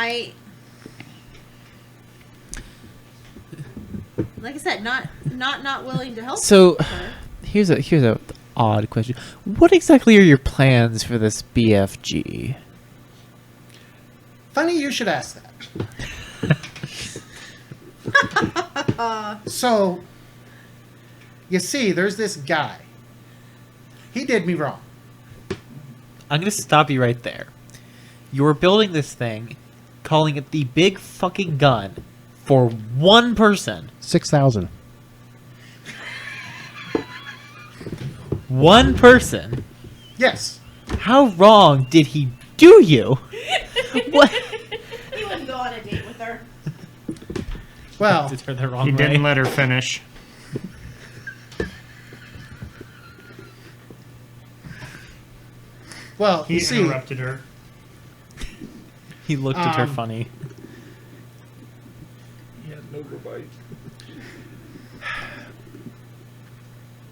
like I said, not willing to help. So, her. here's a odd question. What exactly are your plans for this BFG? Funny you should ask that. So, you see, there's this guy. He did me wrong. I'm gonna stop you right there. You're building this thing, calling it the big fucking gun for one person. 6,000. One person? Yes. How wrong did he do you? What? He wouldn't go on a date with her. Well, Did her the wrong He way. didn't let her finish. you He see, interrupted her. He looked at her Um, funny. Yeah, no bite.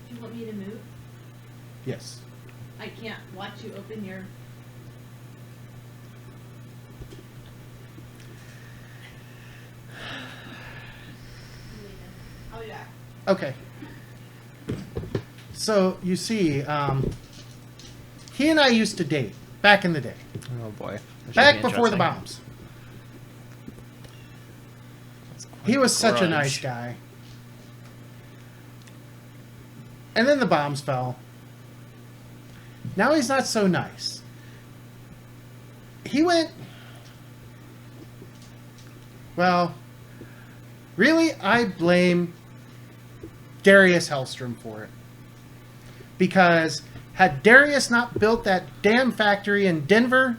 Do you want me to move? yes. I can't watch you open your... I'll be back. Okay. So, you see, he and I used to date back in the day. Oh boy. That should Back be before the interesting. bombs. He was such a grudge. nice guy. And then the bombs fell. Now he's not so nice. He went... Well, really, I blame Darius Hellstrom for it. Because had Darius not built that damn factory in Denver,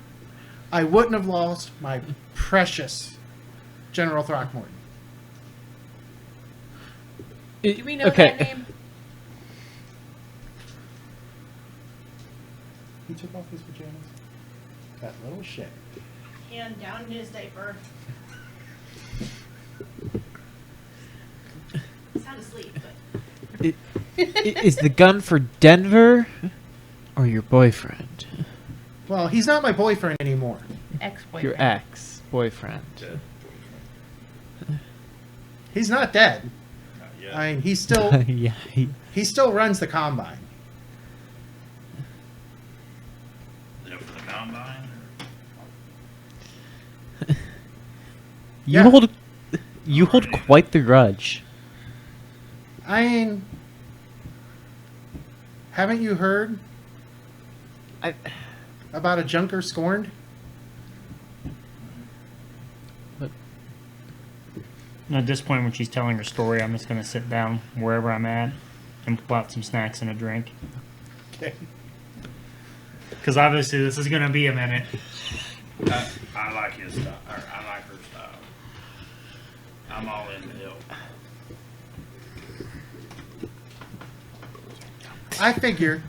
I wouldn't have lost my precious General Throckmorton. Do we know Okay. that name? He took off his pajamas. That little shit. Hand down his diaper. Sound asleep, but... Is the gun for Denver or your boyfriend? Well, he's not my boyfriend anymore. Ex-boyfriend. Your ex-boyfriend. Dead He's not dead. Not yet. I mean, he's still Yeah. he still runs the combine. Is it for the combine? You Yeah. hold quite the grudge. I mean, haven't you heard I about a junker scorned? And at this point, when she's telling her story, I'm just going to sit down wherever I'm at and pull out some snacks and a drink. Okay. Because obviously, this is going to be a minute. I like his style. Or I like her style. I'm all in the hill. I figure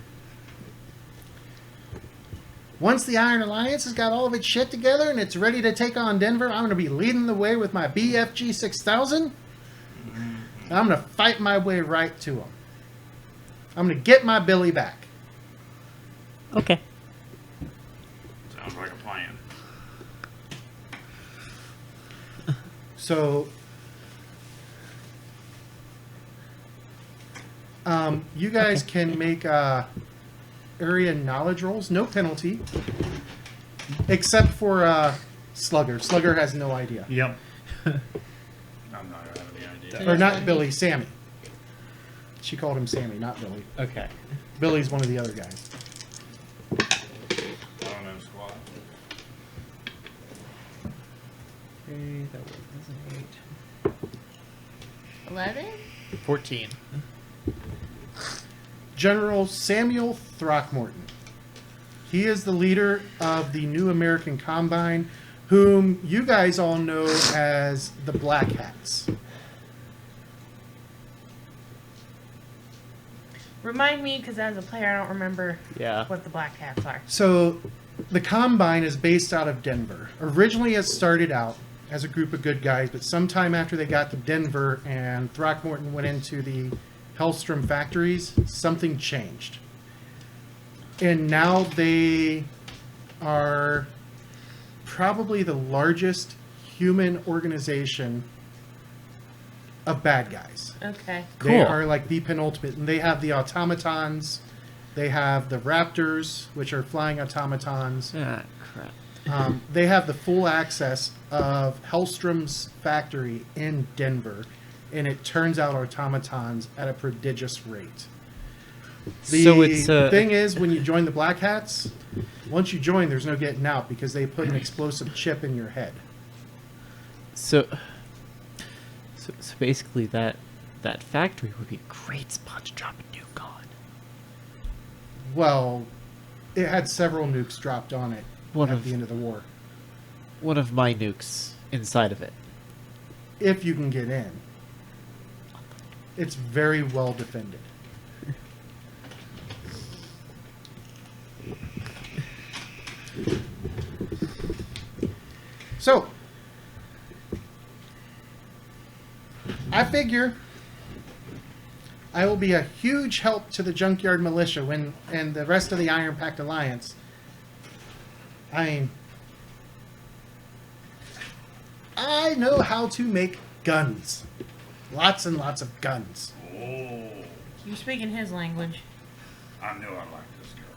once the Iron Alliance has got all of its shit together and it's ready to take on Denver, I'm going to be leading the way with my BFG 6000. And I'm going to fight my way right to them. I'm going to get my Billy back. okay. Sounds like a plan. So, you guys can make area knowledge rolls, no penalty, except for Slugger. Slugger has no idea. Yep. I'm not gonna have any idea. Or not Billy, Sammy. She called him Sammy, not Billy. Okay. Billy's one of the other guys. I don't know squat. Okay, that was an 11? 8. 14. General Samuel Throckmorton. He is the leader of the New American Combine, whom you guys all know as the Black Hats. Remind me, because as a player, I don't remember Yeah. what the black hats are. So, the Combine is based out of Denver. Originally, it started out as a group of good guys, but sometime after they got to Denver and Throckmorton went into the Hellstrom factories, something changed. And now they are probably the largest human organization of bad guys. Okay. They Cool. are like the penultimate, and they have the automatons, they have the raptors, which are flying automatons. Ah, crap. They have the full access of Hellstrom's factory in Denver, and it turns out automatons at a prodigious rate. The So it's, thing is, when you join the Black Hats, once you join, there's no getting out because they put an explosive chip in your head. So basically that factory would be a great spot to drop a nuke on. Well, it had several nukes dropped on it One at of- the end of the war. One of my nukes inside of it. If you can get in. It's very well defended. So, I figure I will be a huge help to the Junkyard Militia and the rest of the Iron Pact Alliance. I know how to make guns. Lots and lots of guns. Oh, You're speaking his language. I knew I liked this girl.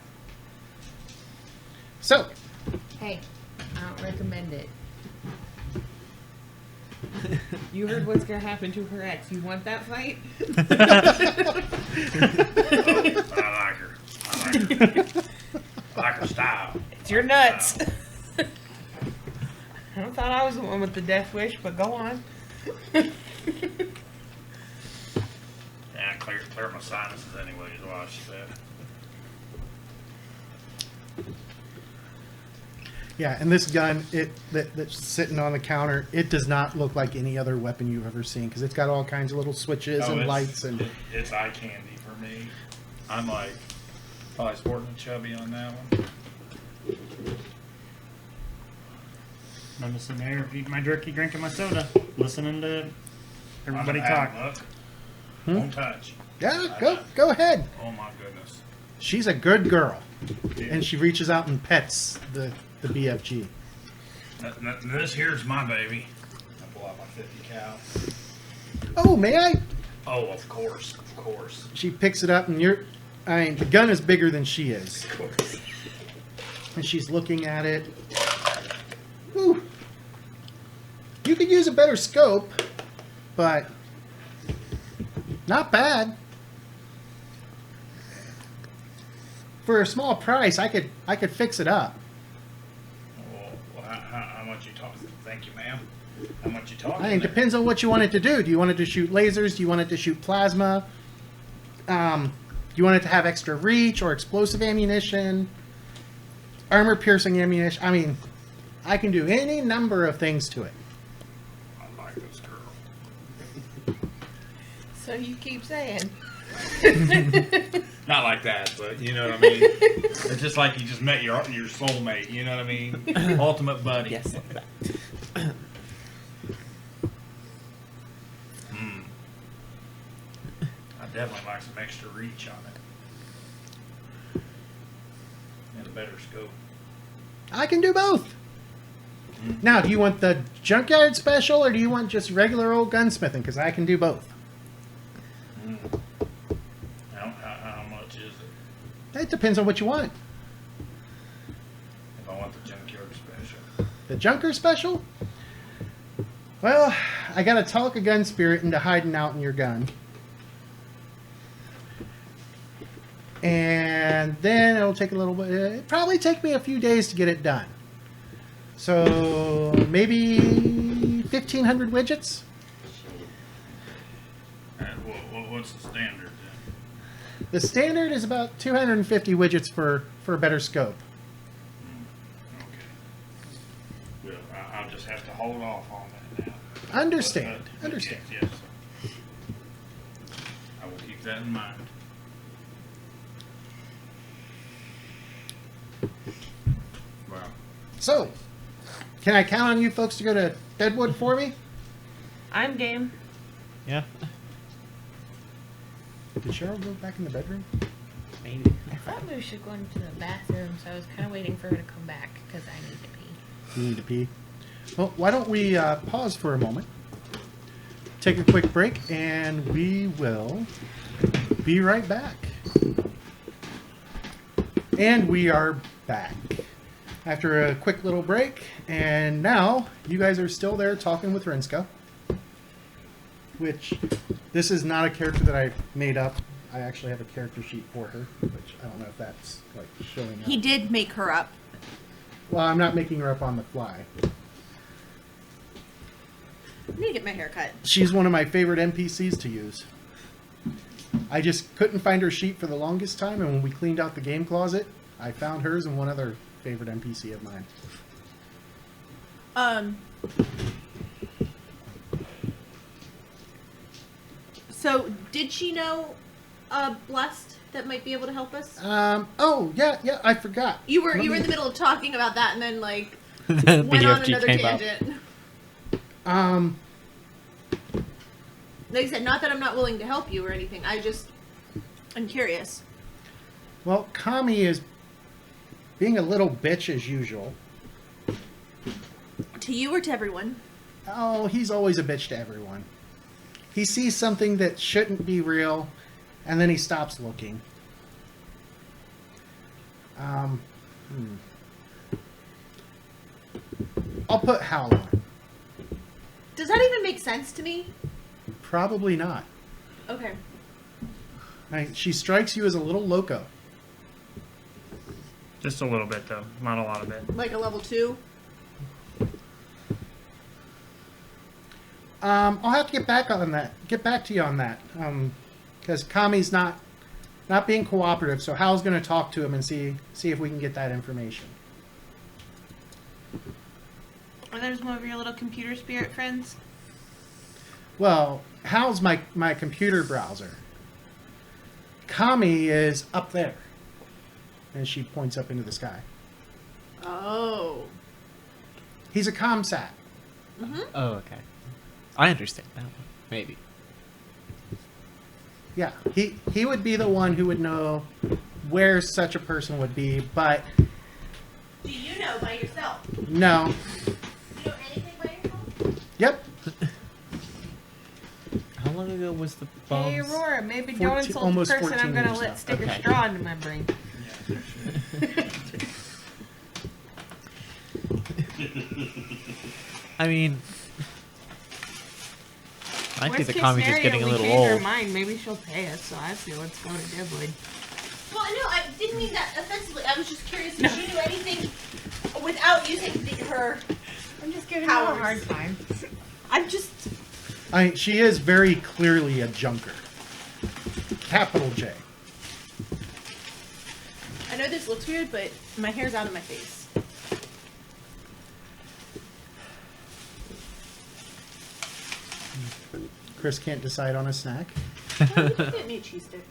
So, Hey, I don't recommend it. You heard what's gonna happen to her ex. You want that fight? But I like her. I like her. I like her style. It's your nuts. I thought I was the one with the death wish, but go on. Yeah, clear my sinuses anyways, while she said. yeah, and this gun, that's sitting on the counter, it does not look like any other weapon you've ever seen because it's got all kinds of little switches and it's, lights and. it's eye candy for me. I'm like probably sporting a chubby on that one. I'm just sitting there eating my jerky, drinking my soda, listening to everybody I'm gonna talk. have a look. Don't touch. Yeah, go ahead. Oh my goodness. She's a good girl, Yeah. and she reaches out and pets the BFG. This here's my baby. I pull out my 50 cal. Oh, may I? Oh, of course, of course. She picks it up, and the gun is bigger than she is, Of course. and she's looking at it. Whew. You could use a better scope, but not bad. For a small price, I could fix it up. Well, how much you talking? Thank you, ma'am. How much you talking? I mean, it depends on what you want it to do. Do you want it to shoot lasers? Do you want it to shoot plasma? Do you want it to have extra reach or explosive ammunition? Armor-piercing ammunition? I mean, I can do any number of things to it. I like this girl. So you keep saying. Not like that, but you know what I mean. It's just like you just met your soulmate. You know what I mean? Ultimate buddy. Yes, like that. I definitely like some extra reach on it. And a better scope. I can do both. Now, do you want the Junkyard special or do you want just regular old gunsmithing? Because I can do both. How much is it? It depends on what you want. If I want the Junkyard special. The Junker special? Well, I gotta talk a gun spirit into hiding out in your gun. And then it'll take a little bit, it'll probably take me a few days to get it done. So maybe 1,500 widgets? What's the standard then? The standard is about 250 widgets for a better scope. Okay. Well, I'll just have to hold off on that now. Understand. But, Understand. Yes. I will keep that in mind. Wow. So, can I count on you folks to go to Deadwood for me? I'm game. Yeah, Did Cheryl go back in the bedroom? maybe. I thought we should go into the bathroom, so I was kind of waiting for her to come back because I need to pee. You need to pee. Well, why don't we pause for a moment, take a quick break, and we will be right back. And we are back after a quick little break, and now you guys are still there talking with Renska, which this is not a character that I made up. I actually have a character sheet for her, which I don't know if that's like showing up. He did make her up. Well, I'm not making her up on the fly. I need to get my hair cut. She's one of my favorite NPCs to use. I just couldn't find her sheet for the longest time, and when we cleaned out the game closet, I found hers and one other favorite NPC of mine. So did she know Blessed that might be able to help us? Oh, yeah, I forgot. You were Let in me- the middle of talking about that and then like The went on BFG another came up. tangent. Like I said, not that I'm not willing to help you or anything. I'm curious. Well, Kami is being a little bitch as usual. To you or to everyone? Oh, he's always a bitch to everyone. He sees something that shouldn't be real, and then he stops looking. I'll put Howl on. Does that even make sense to me? Probably not. Okay. She strikes you as a little loco. Just a little bit, though. Not a lot of it. Like a level 2? I'll have to get back on that. Get back to you on that. Because Kami's not being cooperative, so Hal's going to talk to him and see if we can get that information. Are those one of your little computer spirit friends? Well, Hal's my computer browser. Kami is up there. And she points up into the sky. Oh. He's a ComSat. Oh, okay. I understand that one. Maybe. Yeah, he would be the one who would know where such a person would be, but Do you know by yourself? no. You know anything by yourself? Yep. How long ago was the bombs? Hey, Aurora, maybe 14 don't insult the almost person 14 I'm going to years let now. stick a Okay. straw into my brain. I mean, I think Worst the case commie's just scenario, getting a we little change our old. mind. Maybe she'll pay us, so I feel let's go to Deadwood. Well, no, I didn't mean that offensively. I was just curious if she knew anything without using her. I'm just giving you a Powers. hard time. I'm just. She is very clearly a junker. Capital J. I know this looks weird, but my hair's out of my face. Chris can't decide on a snack. Oh, you can get me a cheese stick.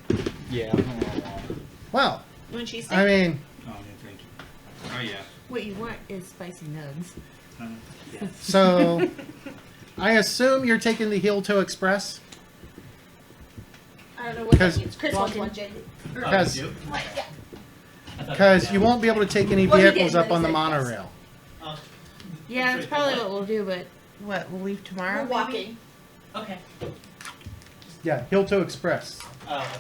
Yeah. Well, You want a cheese stick? I mean, Oh, yeah, thank you. Oh, yeah. What you want is spicy nugs. so I assume you're taking the Heel Toe Express? I don't know what that 'Cause- means. Chris wants Walking. one, Jay. Because What? Yeah. you won't be able to take any Well, he vehicles did, up but on he the said yes. monorail. Yeah, that's probably what we'll do, but what, we'll leave tomorrow? We're walking. Okay. Yeah, Heel Toe Express.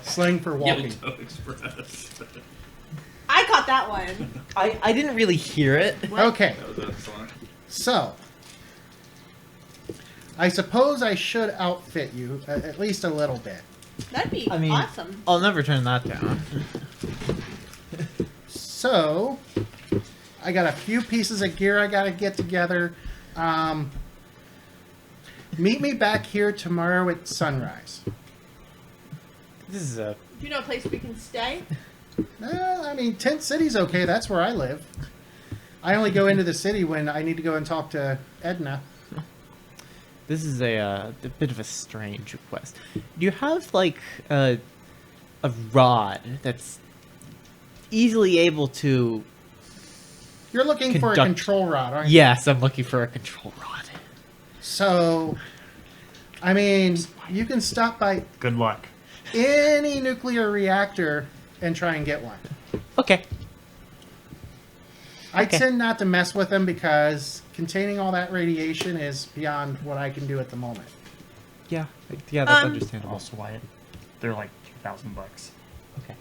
Slang for walking. Express. I caught that one. I didn't really hear it. Okay, That was excellent. so I suppose I should outfit you at least a little bit. That'd be I mean- awesome. I'll never turn that down. So I got a few pieces of gear I gotta get together. Meet me back here tomorrow at sunrise. This is a. Do you know a place we can stay? I mean, Tent City's okay. That's where I live. I only go into the city when I need to go and talk to Edna. This is a bit of a strange request. Do you have like a rod that's easily able to? You're looking for a Conduct- control rod, aren't you? Yes, I'm looking for a control rod. So, I mean, you can stop by Good luck. any nuclear reactor and try and get one. Okay. I Okay. tend not to mess with them because containing all that radiation is beyond what I can do at the moment. Yeah. Yeah, that's Um, understandable. Also, Wyatt, they're like $2,000. Okay.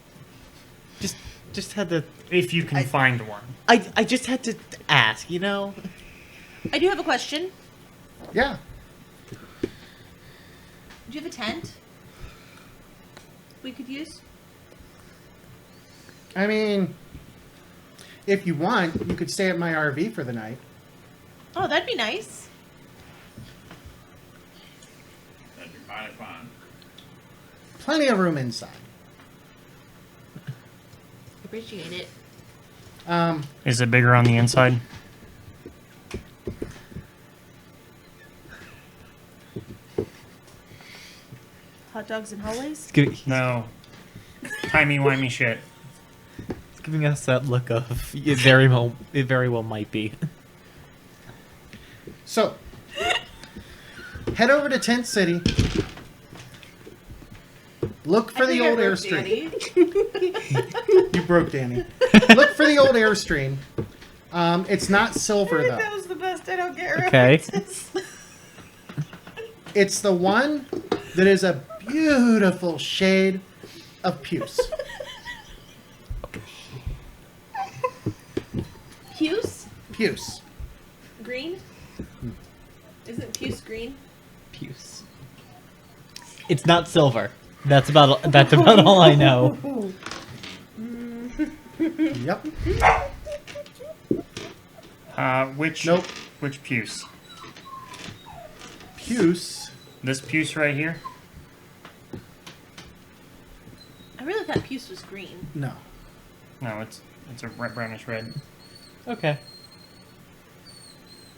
Just had to. If you can find one. I just had to ask. You know. I do have a question. Yeah. Do you have a tent we could use? I mean, if you want, you could stay at my RV for the night. Oh, that'd be nice. That'd be mighty fine. Plenty of room inside. Appreciate it. Is it bigger on the inside? Hot dogs and hallways? No. Timey-wimey shit. It's giving us that look of it very well might be. So, head over to Tent City. Look for the old Airstream. You broke Danny. Look for the old Airstream. It's not silver That though. was the best I don't get Okay. references. It's the one that is a beautiful shade of puce. Puce? Puce. Green? Isn't puce green? Puce. It's not silver. That's about all I know. Yep. Which Nope. Which puce? Puce. This puce right here? I really thought puce was green. No. No, it's a brownish red, Okay.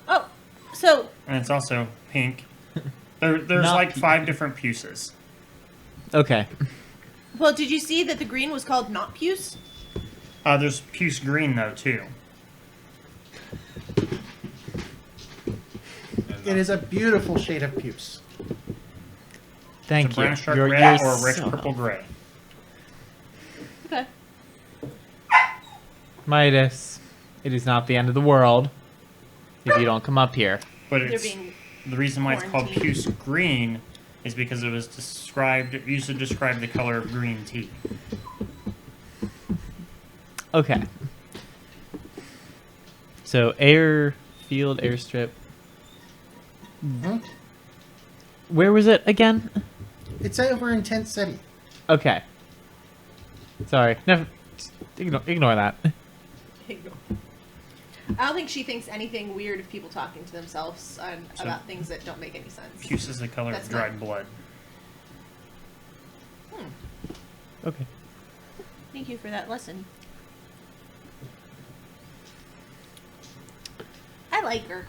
Oh, so and it's also pink. There's Not like pink. 5 different puces. Okay. well, did you see that the green was called not puce? There's puce green though too. It is a beautiful shade of puce. Thank It's a you. brownish dark You're red or a rich so purple gray. Okay. Midas, it is not the end of the world if you don't come up here. But They're it's being the reason why it's called quarantined. puce green is because it was used to describe the color of green tea. Okay. So airfield, airstrip. Mhm. Where was it again? It's over in Tent City. Okay. Sorry. Never. Ignore that. I don't think she thinks anything weird of people talking to themselves about things that don't make any sense. Puce is the color That's of dried blood. Okay. Thank you for that lesson. I like her.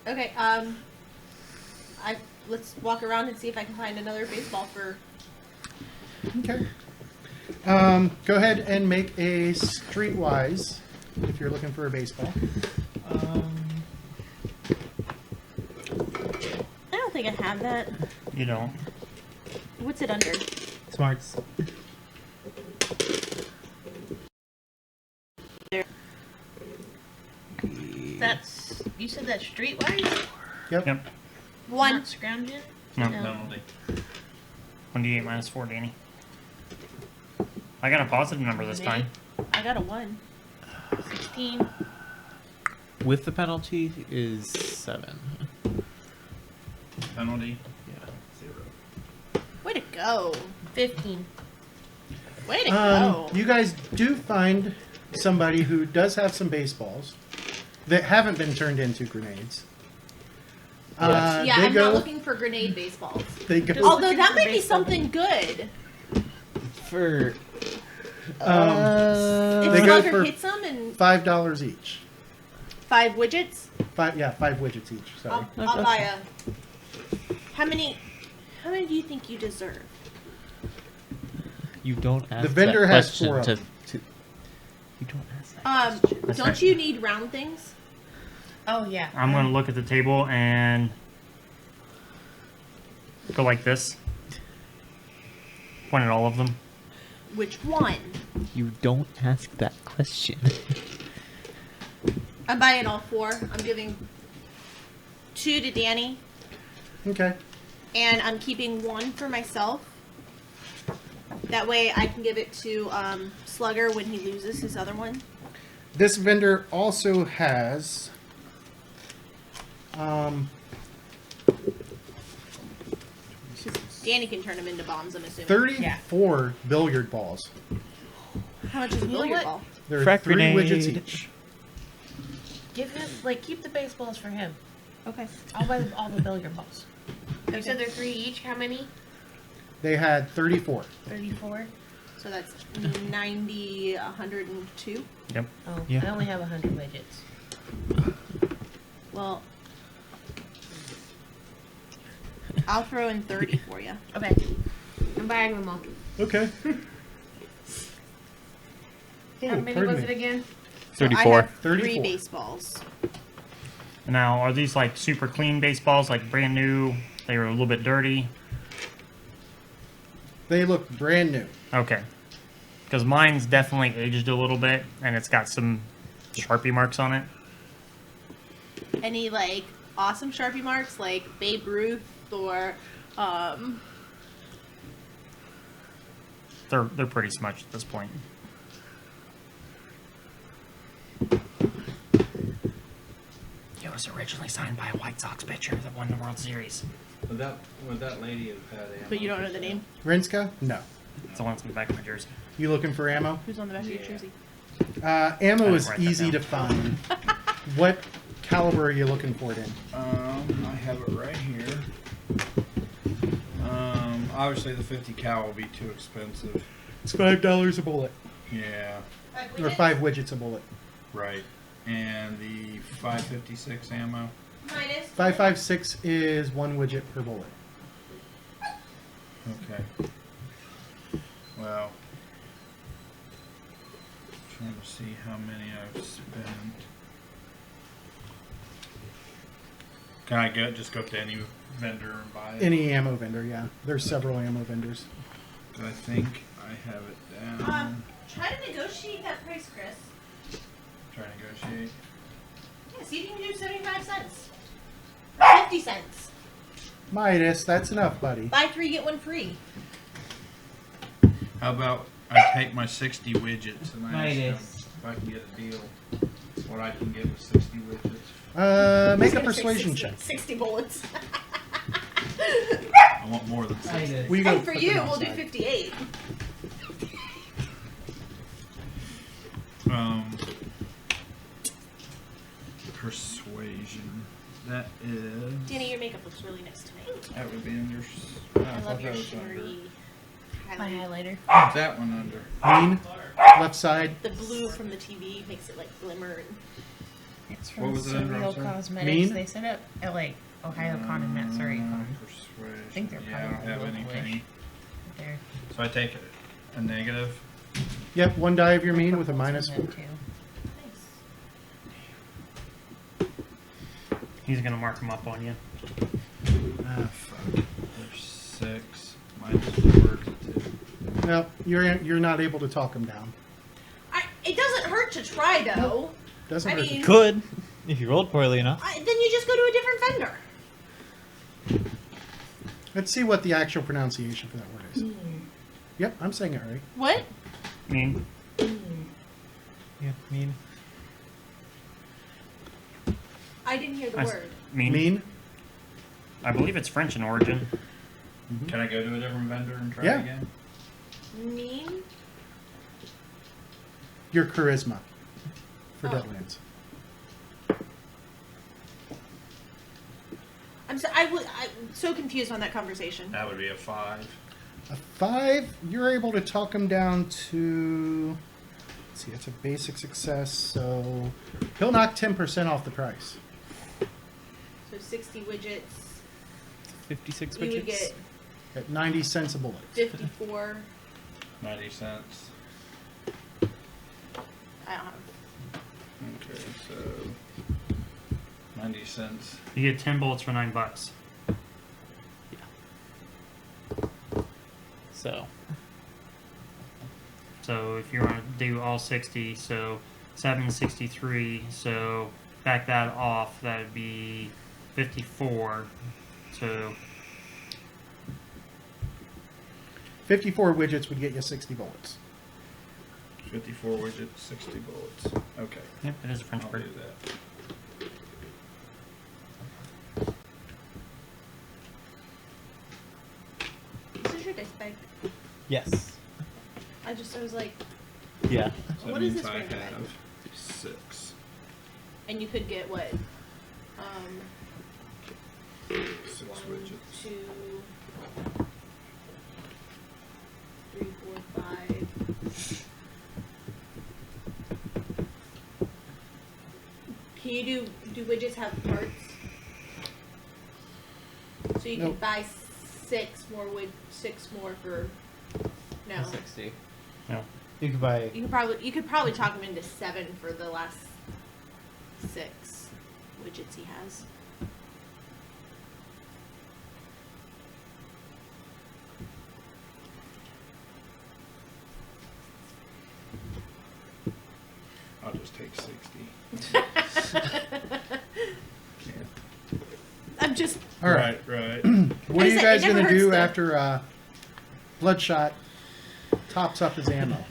Okay, let's walk around and see if I can find another baseball for. Okay. Go ahead and make a streetwise if you're looking for a baseball. I don't think I have that. You don't. What's it under? Smarts. That's you said that's streetwise? Yep. Yep. One. Not scrounging? No. No. Penalty. 1d8 minus 4, Danny. I got a positive number this time. I got a 1. 16. With the penalty is 7. Penalty. Yeah. 0. Way to go. 15. Way to go. You guys do find somebody who does have some baseballs that haven't been turned into grenades. Yeah, they I'm go, not looking for grenade baseballs. They go. Just- Although looking that for might be baseball. something good. For. If They go Slugger for hits them and $5 each. 5 widgets, 5 widgets each. Sorry. I'll buy a. How many do you think you deserve? You don't ask vendor that has question 4 of to, them. to. You don't ask that. That's Don't right. you need round things? Oh, yeah. I'm going to look at the table and go like this. Point at all of them. Which one? You don't ask that question. I'm buying all 4. I'm giving 2 to Danny, Okay. and I'm keeping 1 for myself. That way I can give it to Slugger when he loses his other one. This vendor also has Danny can turn them into bombs, I'm assuming. 34 billiard balls. How much is a You know billiard what? ball? There are Frack 3 grenade. widgets each. Give him, keep the baseballs for him. Okay. I'll buy all the billiard balls. You said they're 3 each. How many? They had 34. 34? So that's 90, 102. Yep. Oh, Yeah. I only have 100 widgets. Well, I'll throw in 30 for you. Okay. I'm buying them all. Okay. How many pardon was me. it again? So I 34. have 3 34. baseballs. Now, are these like super clean baseballs, like brand new? They were a little bit dirty. They look brand new. Okay. Because mine's definitely aged a little bit, and it's got some Sharpie marks on it. Any like awesome Sharpie marks like Babe Ruth or They're pretty smudged at this point. It was originally signed by a White Sox pitcher that won the World Series. Would that lady have had ammo? but you don't know the name. Rinska? No. It's the one that's in the back of my jersey. You looking for ammo? Who's on the back of your jersey? Ammo I is didn't write that easy to down. find. What caliber are you looking for it in? I have it right here. Obviously the 50 cal will be too expensive. It's $5 a bullet. Yeah, Or 5 widgets a bullet. right. And the 556 ammo. Minus 5.56 is 1 widget per bullet. Okay. Well, trying to see how many I've spent. Can I just go to any vendor and buy it? Any ammo vendor, yeah. There's several ammo vendors. I think I have it down. Try to negotiate that price, Chris. Try to negotiate. Yeah, see if you can do 75 cents. Or 50 cents. Midas, that's enough, buddy. Buy 3, get 1 free. How about I take my 60 widgets and I ask them Midas. if I can get a deal. what I can get with 60 widgets. Make a I was gonna say persuasion 60 check. 60 bullets. I want more than 60. We go And for put you, them we'll do outside. 58. Persuasion. That is. Danny, your makeup looks really nice tonight. That would be under. I love your shimmery My highlight. highlighter. What's that one under? Mean, left side. The blue from the TV makes it like glimmer. It's What from was it under? I'm Surreal sorry. Cosmetics. Mean? They set up at like Ohio Con and Matt Surrey Con. Persuasion. I think they're yeah, I don't probably have local-ish. anything. There. So I take a negative. Yep, one die of your mean with a minus. Them too. He's gonna mark them up on you. Ah, fuck. There's 6. Minus 4 is 2. No, you're not able to talk him down. It doesn't hurt to try though. Doesn't I hurt. mean- Could, if you rolled poorly enough. Then you just go to a different vendor. Let's see what the actual pronunciation for that word is. Yep, I'm saying it right. What? Mean. Yeah, mean. I didn't hear the I- word. Mean. Mean. I believe it's French in origin. Can I go to a different vendor and try Yeah. again? Mean? Your charisma for Oh. Deadlands. I'm so confused on that conversation. That would be a 5. A 5, you're able to talk him down to. Let's see, that's a basic success, so he'll knock 10% off the price. So 60 widgets. 56 We would widgets. get At 90 cents a bullet. 54. 90 cents. I don't have. Okay, so 90 cents. You get 10 bullets for $9. So, So if you want to do all 60, so 763. So back that off, that would be 54. So 54 widgets would get you 60 bullets. 54 widgets, 60 bullets. Okay. yep, it is a French I'll word. do that. This is your dice bag. yes. I was like, Yeah. So that What is means this I range of have items? 6. and you could get what? 6 1, widgets. 2, 3, 4, 5. Can you do widgets have parts? So you Nope. could buy 6 more for no. 60. No. You could buy. You could probably talk him into 7 for the last 6 widgets he has. I'll just take 60. I'm just All right. Right. What are you Like I said, guys it never going to hurts do to- after Bloodshot tops up his ammo?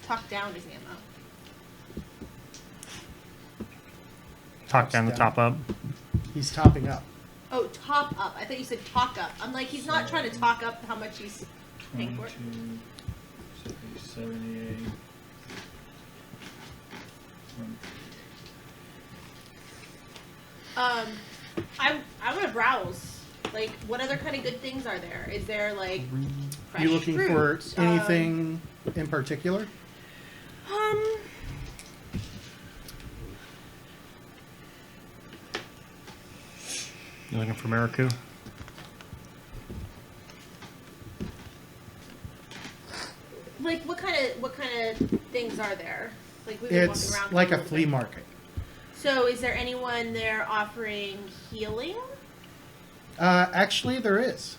talk down his ammo. Talk down the top up. He's topping up. Oh, top up. I thought you said talk up. I'm like, he's not trying to talk up how much he's paying for it. 22, 78. I want to browse. Like, what other kind of good things are there? Is there like fresh Are you looking for fruit? anything in particular? You looking for Miraku? Like, what kind of things are there? Like, we've been walking It's around. like for a little flea bit. market. So, is there anyone there offering healing? Actually, there is.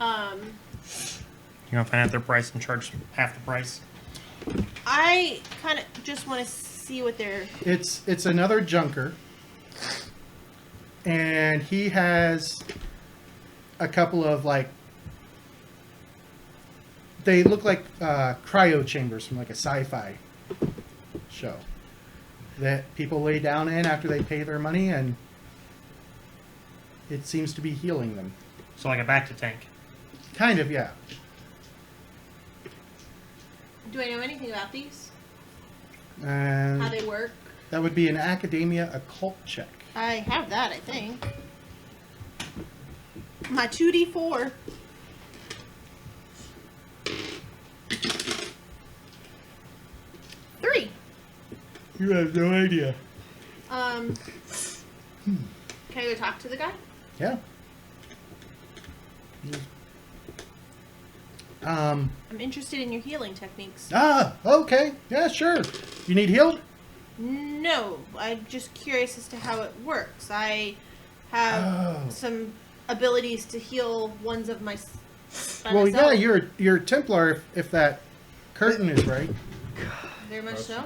You're gonna find out their price and charge half the price. I kind of just want to see what they're. It's another junker, and he has a couple of like. They look like cryo chambers from like a sci-fi show that people lay down in after they pay their money, and it seems to be healing them. So like a back to tank. Kind of, yeah. Do I know anything about these? And How they work? that would be an academia occult check. I have that, I think. My 2d4. Three. You have no idea. Can I go talk to the guy? Yeah. I'm interested in your healing techniques. Okay. Yeah, sure. You need healed? No, I'm just curious as to how it works. I have some abilities to heal ones of my. Well, myself. yeah, you're a Templar if that curtain is right. Very much so.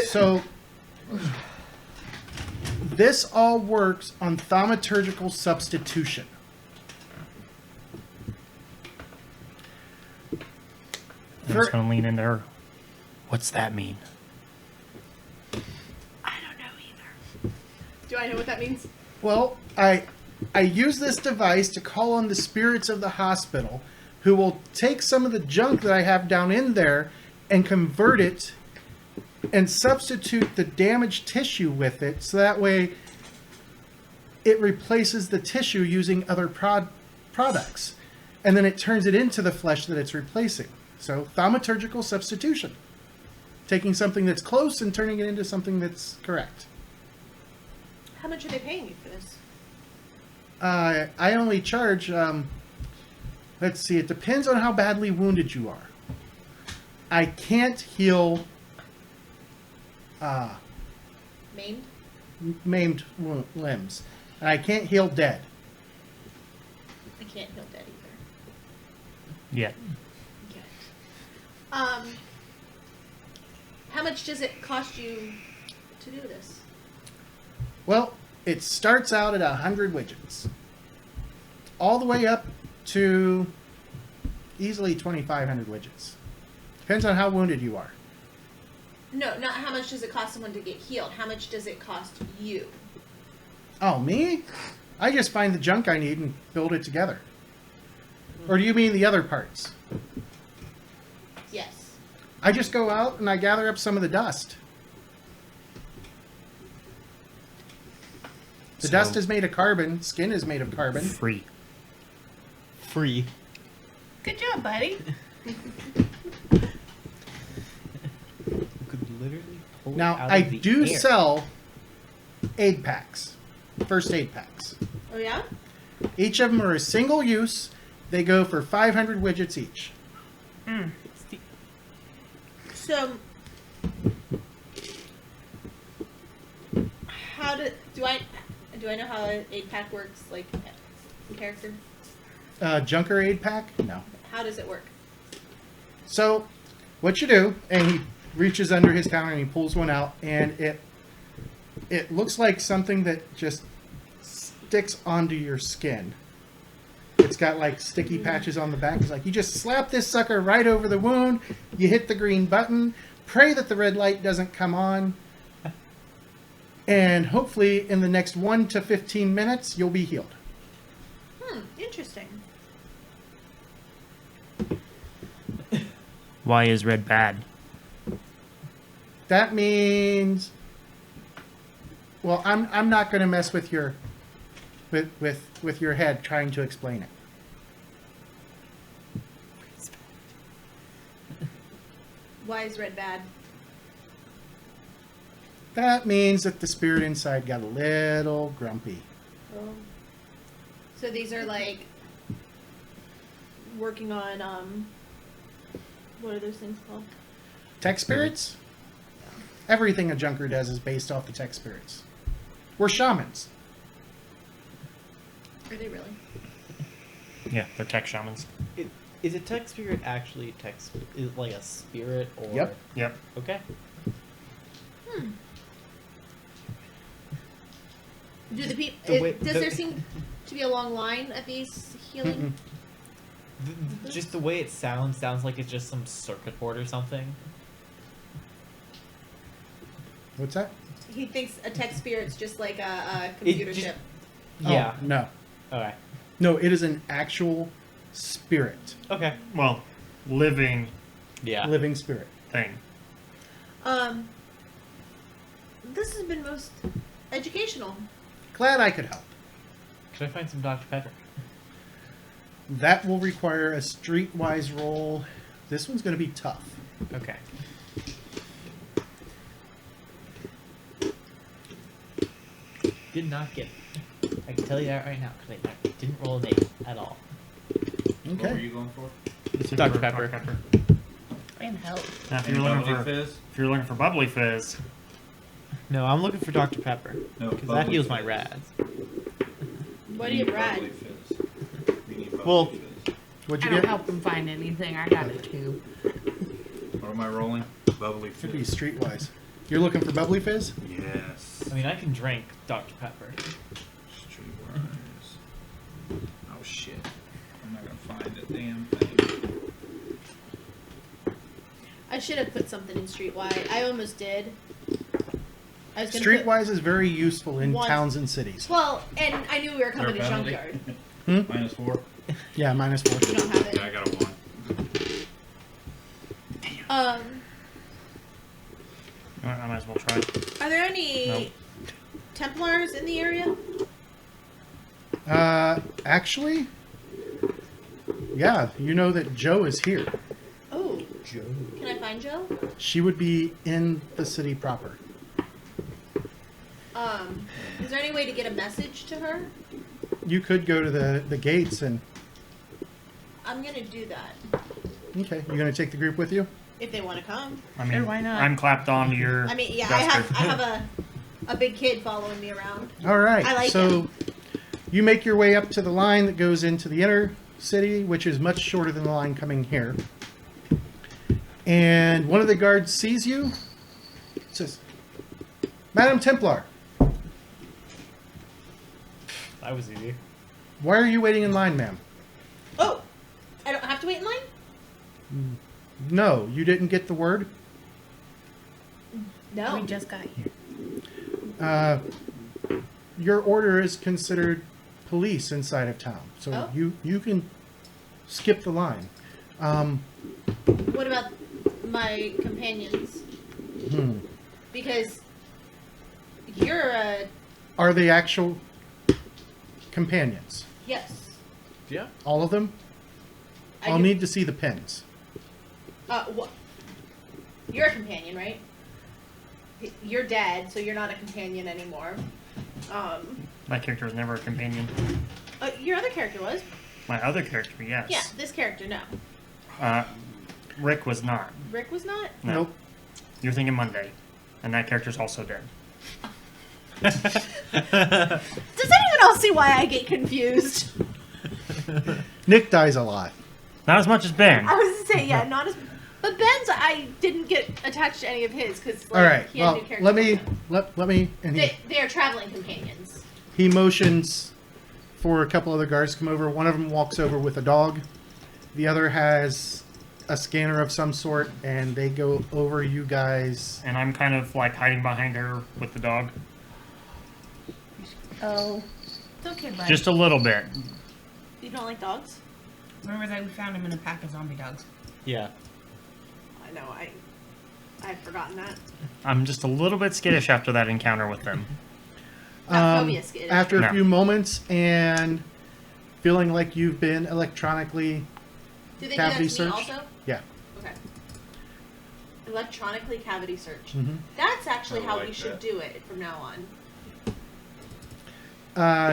So, this all works on thaumaturgical substitution. I'm just gonna lean into her. What's that mean? I don't know either. Do I know what that means? Well, I use this device to call on the spirits of the hospital, who will take some of the junk that I have down in there and convert it and substitute the damaged tissue with it, so that way it replaces the tissue using other products, and then it turns it into the flesh that it's replacing. So thaumaturgical substitution, taking something that's close and turning it into something that's correct. How much are they paying you for this? I only charge, let's see, it depends on how badly wounded you are. I can't heal Maimed? maimed limbs. And I can't heal dead. I can't heal dead either. Yeah. Okay. How much does it cost you to do this? Well, it starts out at 100 widgets. All the way up to easily 2,500 widgets. Depends on how wounded you are. No, not how much does it cost someone to get healed. How much does it cost you? Oh, me? I just find the junk I need and build it together. Or do you mean the other parts? Yes. I just go out and I gather up some of the dust. The So- dust is made of carbon. Skin is made of carbon. Free. Free. Good job, buddy. You could literally pull Now, it out I of the do air. sell aid packs. First aid packs. Oh, yeah? Each of them are a single use. They go for 500 widgets each. So, how do I know how an 8-pack works, like, in character? Junker aid pack? No. How does it work? So, what you do, and he reaches under his counter and he pulls one out, and it looks like something that just sticks onto your skin. It's got like sticky patches on the back. It's like you just slap this sucker right over the wound, you hit the green button, pray that the red light doesn't come on, and hopefully in the next 1 to 15 minutes you'll be healed. Interesting. Why is red bad? That means, well, I'm not going to mess with your with your head trying to explain it. Why is red bad? That means that the spirit inside got a little grumpy. Oh. So these are like working on what are those things called? Tech spirits? Everything a junker does is based off the tech spirits. We're shamans. Are they really? Yeah, they're tech shamans. Is a tech spirit actually is it like a spirit or? Yep. Yep. Okay. Do the people? The way- Does there seem to be a long line at these healing? Just the way it sounds like it's just some circuit board or something. What's that? He thinks a tech spirit's just like a computer just- chip. Yeah. Oh, no. Okay. No, it is an actual spirit. Okay. Well, living Yeah. Living spirit. thing. This has been most educational. Glad I could help. Should I find some Dr. Pepper? That will require a streetwise roll. This one's going to be tough. Okay. Did not get it. I can tell you that right now because I didn't roll an 8 at all. What were Okay. you going for? Dr. Pepper. And help. Now, if Any you're looking bubbly for fizz? if you're looking for bubbly fizz, No, I'm looking for Dr. Pepper No, because that bubbly heals my fizz. rads. What do you need Brad? bubbly fizz. We need bubbly Well- fizz. What'd I you don't get? help them find anything. I got it too. What am I rolling? Bubbly Should be fizz. streetwise. You're looking for bubbly fizz? Yes. I mean, I can drink Dr. Pepper. Streetwise. Oh shit. I'm not gonna find the damn thing. I should have put something in streetwise. I almost did. I was gonna Streetwise is very useful in One- towns and cities. Put, well, and I knew we were coming to Is there a Junkyard. Hmm? -4. Yeah, -4. We don't have it. Yeah, I got a 1. I might as well try. Are there any Nope. Templars in the area? Actually, yeah, you know that Joe is here. Oh, Joe. Can I find Joe? She would be in the city proper. Is there any way to get a message to her? You could go to the gates and... I'm gonna do that Okay, you're going to take the group with you? if they want to come. I mean, Sure, why not? I'm clapped onto your. I mean, yeah, duster. I have a big kid following me around. All right. I like so you make your way up to the line that goes into the inner city, which is much shorter than the line coming here. And one of the guards sees you. Says, "Madam Templar, That was easy. why are you waiting in line, ma'am?" Oh, I don't have to wait in line? No, you didn't get the word. No. We just got here. Your order is considered police inside of town, so Oh. you can skip the line. What about my companions? Because you're a Are they actual companions? yes. Yeah. All of them? I'll do- need to see the pins. What? You're a companion, right? You're dead, so you're not a companion anymore. My character was never a companion. Your other character was. My other character, yes. Yeah, this character, no. Rick was not. Rick was not. No. Nope. You're thinking Monday, and that character's also dead. Does anyone else see why I get confused? Nick dies a lot. Not as much as Ben. I was to say, yeah, not as. But Ben's, I didn't get attached to any of his because like, All right. he had Well, new characters. let me. And They are traveling companions. he motions for a couple other guards to come over. One of them walks over with a dog. The other has a scanner of some sort, and they go over you guys. And I'm kind of like hiding behind her with the dog. Oh. It's okay, bud. Just a little bit. You don't like dogs? Remember that we found him in a pack of zombie dogs. Yeah. I know. I've forgotten that. I'm just a little bit skittish after that encounter with them. Not phobia skid. After a No. few moments and feeling like you've been electronically Do they do that cavity to me searched. also? Yeah. Okay. Electronically cavity search. Mhm. That's actually I how like we should that. do it from now on.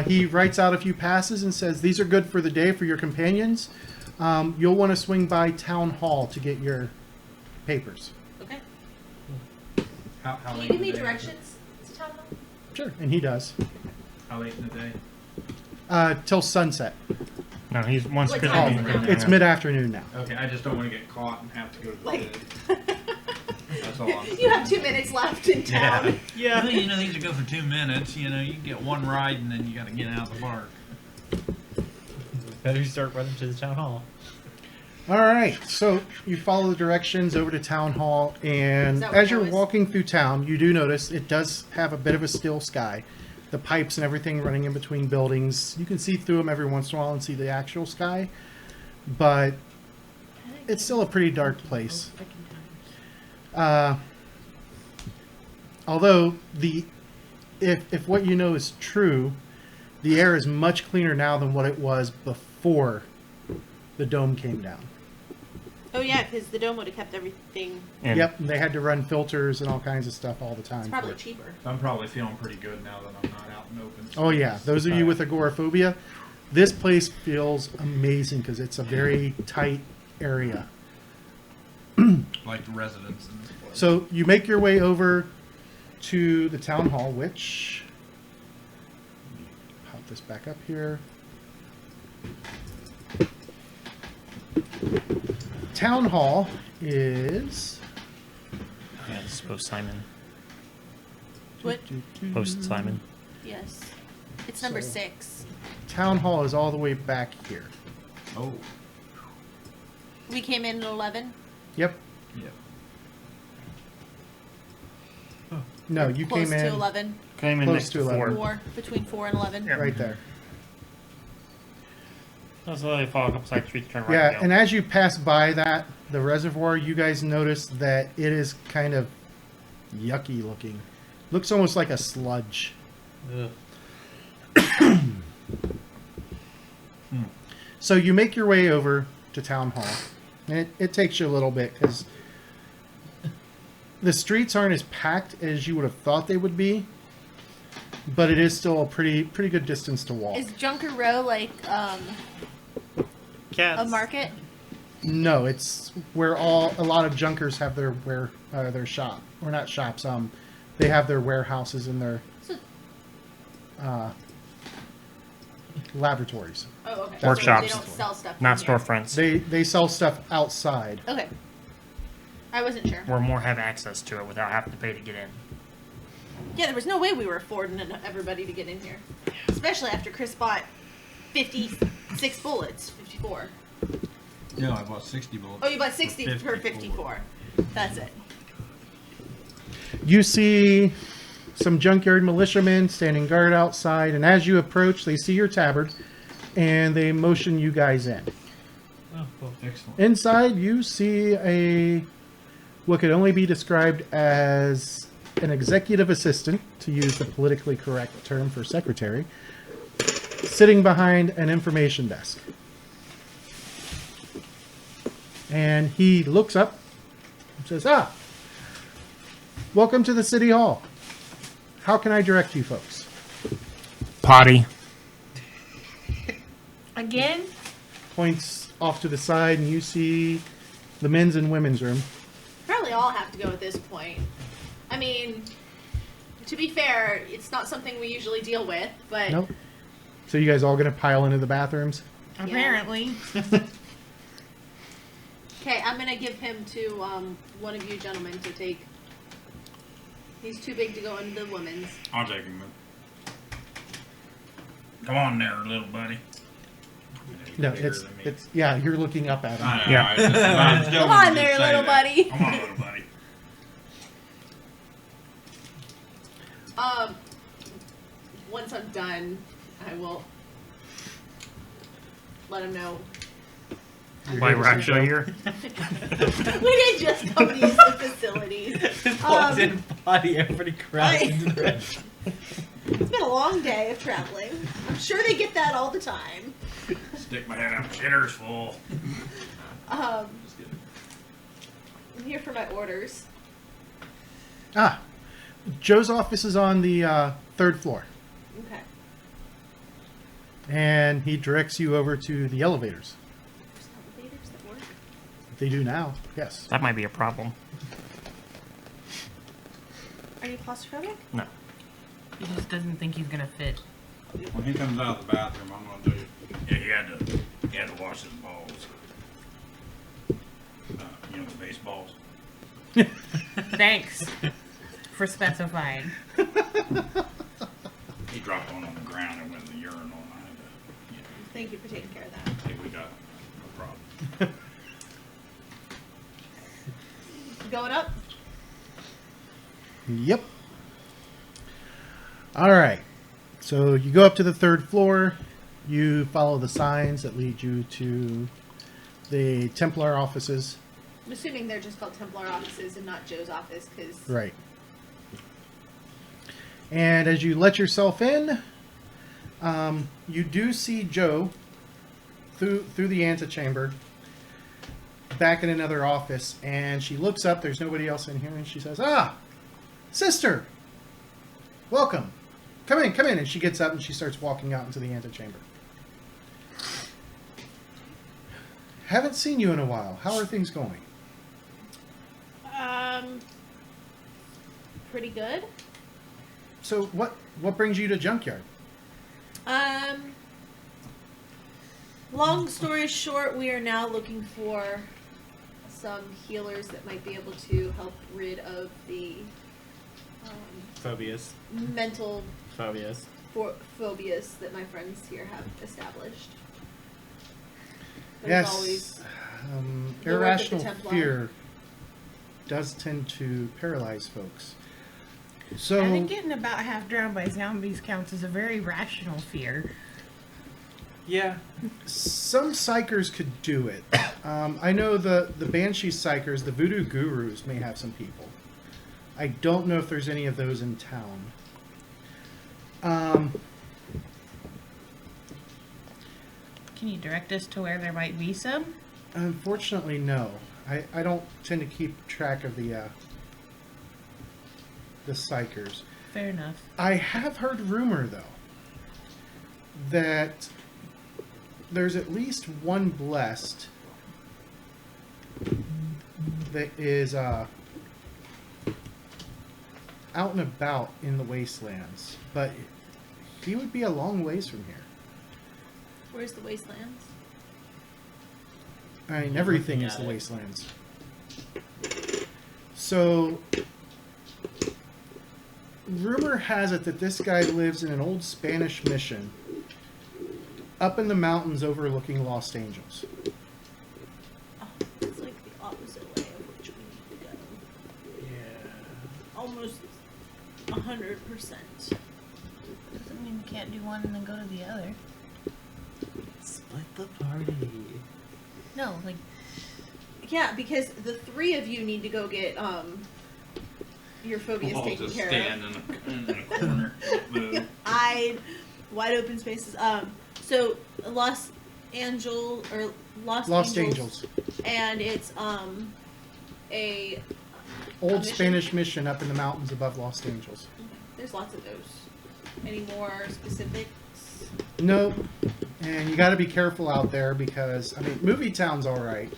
He writes out a few passes and says, "These are good for the day for your companions. You'll want to swing by Town Hall to get your papers." Okay. How Can you late give in me the day? directions to town hall? Sure. And he does. How late in the day? Till sunset. No, he's once What Chris- time Oh, is it now? it's mid-afternoon now. Okay, I just don't want to get caught and have to go to Like, bed. That's all I'm saying. you have 2 minutes left in town. Yeah. Well, you know, these would go for 2 minutes. You know, you can get one ride and then you got to get out of the park. Better start running to the town hall. All right, so you follow the directions over to Town Hall, and Is that what as you're that was? walking through town, you do notice it does have a bit of a still sky. The pipes and everything running in between buildings, you can see through them every once in a while and see the actual sky, but it's still a pretty dark place. Although if what you know is true, the air is much cleaner now than what it was before the dome came down. Oh yeah, because the dome would have kept everything. And Yep, they had to run filters and all kinds of stuff all the time. It's for probably it. cheaper. I'm probably feeling pretty good now that I'm not out in open. Oh yeah, those of you with agoraphobia, this place feels amazing because it's a very tight area. Like the residents in this place. So you make your way over to the town hall, which let me pop this back up here. Town hall is yeah, this is post Simon. What? Post Simon. Yes. It's number So- 6. town hall is all the way back here. Oh. We came in at 11. Yep. Yeah. No, you Close came to in 11. Came in Close next to to 11. 4. Between 4 and 11. Yep. right there. So they follow a couple side streets, turn right. Yeah, go. and as you pass by that, the reservoir, you guys notice that it is kind of yucky looking. Looks almost like a sludge. So you make your way over to Town Hall. And it takes you a little bit because the streets aren't as packed as you would have thought they would be, but it is still a pretty good distance to walk. Is Junker Row like Cats. a market? No, it's where a lot of junkers have their shop, or not shops. They have their warehouses and their So- laboratories. Oh, okay. Workshops. So they don't sell stuff. Not in here. storefronts. They sell stuff outside. Okay. I wasn't sure. Where more have access to it without having to pay to get in. Yeah, there was no way we were affording everybody to get in here. Especially after Chris bought 56 bullets. 54. No, I bought 60 bullets. Oh, you bought 60 per 54. That's it. You see some junkyard militiamen standing guard outside, and as you approach, they see your tabard, and they motion you guys in. Oh, well, excellent. Inside, you see what could only be described as an executive assistant, to use the politically correct term for secretary, sitting behind an information desk. And he looks up and says, welcome to the City Hall. How can I direct you folks? Potty. Again? Points off to the side, and you see the men's and women's room. Probably all have to go at this point. I mean, to be fair, it's not something we usually deal with, but Nope. So you guys all going to pile into the bathrooms? Apparently. okay, I'm gonna give him to one of you gentlemen to take. He's too big to go into the women's. I'll take him. Come on there, little buddy. No, Bigger it's than me. yeah. You're looking up at him. I know, Yeah. I'm joking Come on to there, say little that. buddy. Come on, little buddy. Once I'm done, I will let him know. Why we're actually here. We didn't just come to use the facilities. Potty, everybody crowds I- into the red. It's been a long day of traveling. I'm sure they get that all the time. Stick my head out. Shitter's full. I'm here for my orders. Joe's office is on the third floor, Okay. and he directs you over to the elevators. There's elevators that work. They do now, yes. That might be a problem. Are you claustrophobic? No. He just doesn't think he's gonna fit. When he comes out of the bathroom, I'm gonna tell you. Yeah, he had to wash his balls. You know the baseballs. Thanks for specifying. He dropped one on the ground and went in the urinal, and I had to. Thank you for taking care of that. Hey, we got no problem. Going up. Yep. All right. So you go up to the 3rd floor. You follow the signs that lead you to the Templar offices. I'm assuming they're just called Templar offices and not Joe's office, because Right. And as you let yourself in, you do see Joe through the antechamber back in another office, and she looks up. There's nobody else in here, and she says, "Ah, sister, welcome. Come in, come in." And she gets up and she starts walking out into the antechamber. Haven't seen you in a while. How are things going? pretty good. So what brings you to Junkyard? Long story short, we are now looking for some healers that might be able to help rid of the Phobias. mental Phobias. phobias that my friends here have established. But Yes. as always, the work of the Irrational Templar. fear does tend to paralyze folks. So I think getting about half drowned by zombies counts as a very rational fear. Yeah. some psychers could do it. I know the Banshee psychers, the voodoo gurus, may have some people. I don't know if there's any of those in town. Can you direct us to where there might be some? Unfortunately, no. I don't tend to keep track of the psychers. Fair enough. I have heard rumor, though, that there's at least one blessed that is out and about in the wastelands, but he would be a long ways from here. Where's the wastelands? I mean, everything Looking is at the it. wastelands. So, rumor has it that this guy lives in an old Spanish mission up in the mountains overlooking Los Angeles. Oh, it's like the opposite way of which we need to go. Yeah. Almost 100%. Doesn't mean we can't do one and then go to the other. Split the party. No, like, Yeah, because the three of you need to go get your phobias We'll all taken just care stand of. in a corner. Move. Wide open spaces. So Los Angeles, Los Angeles. and it's a Old mission? Spanish mission up in the mountains above Los Angeles. there's lots of those. Any more specifics? Nope. And you got to be careful out there because, I mean, Movie Town's all right.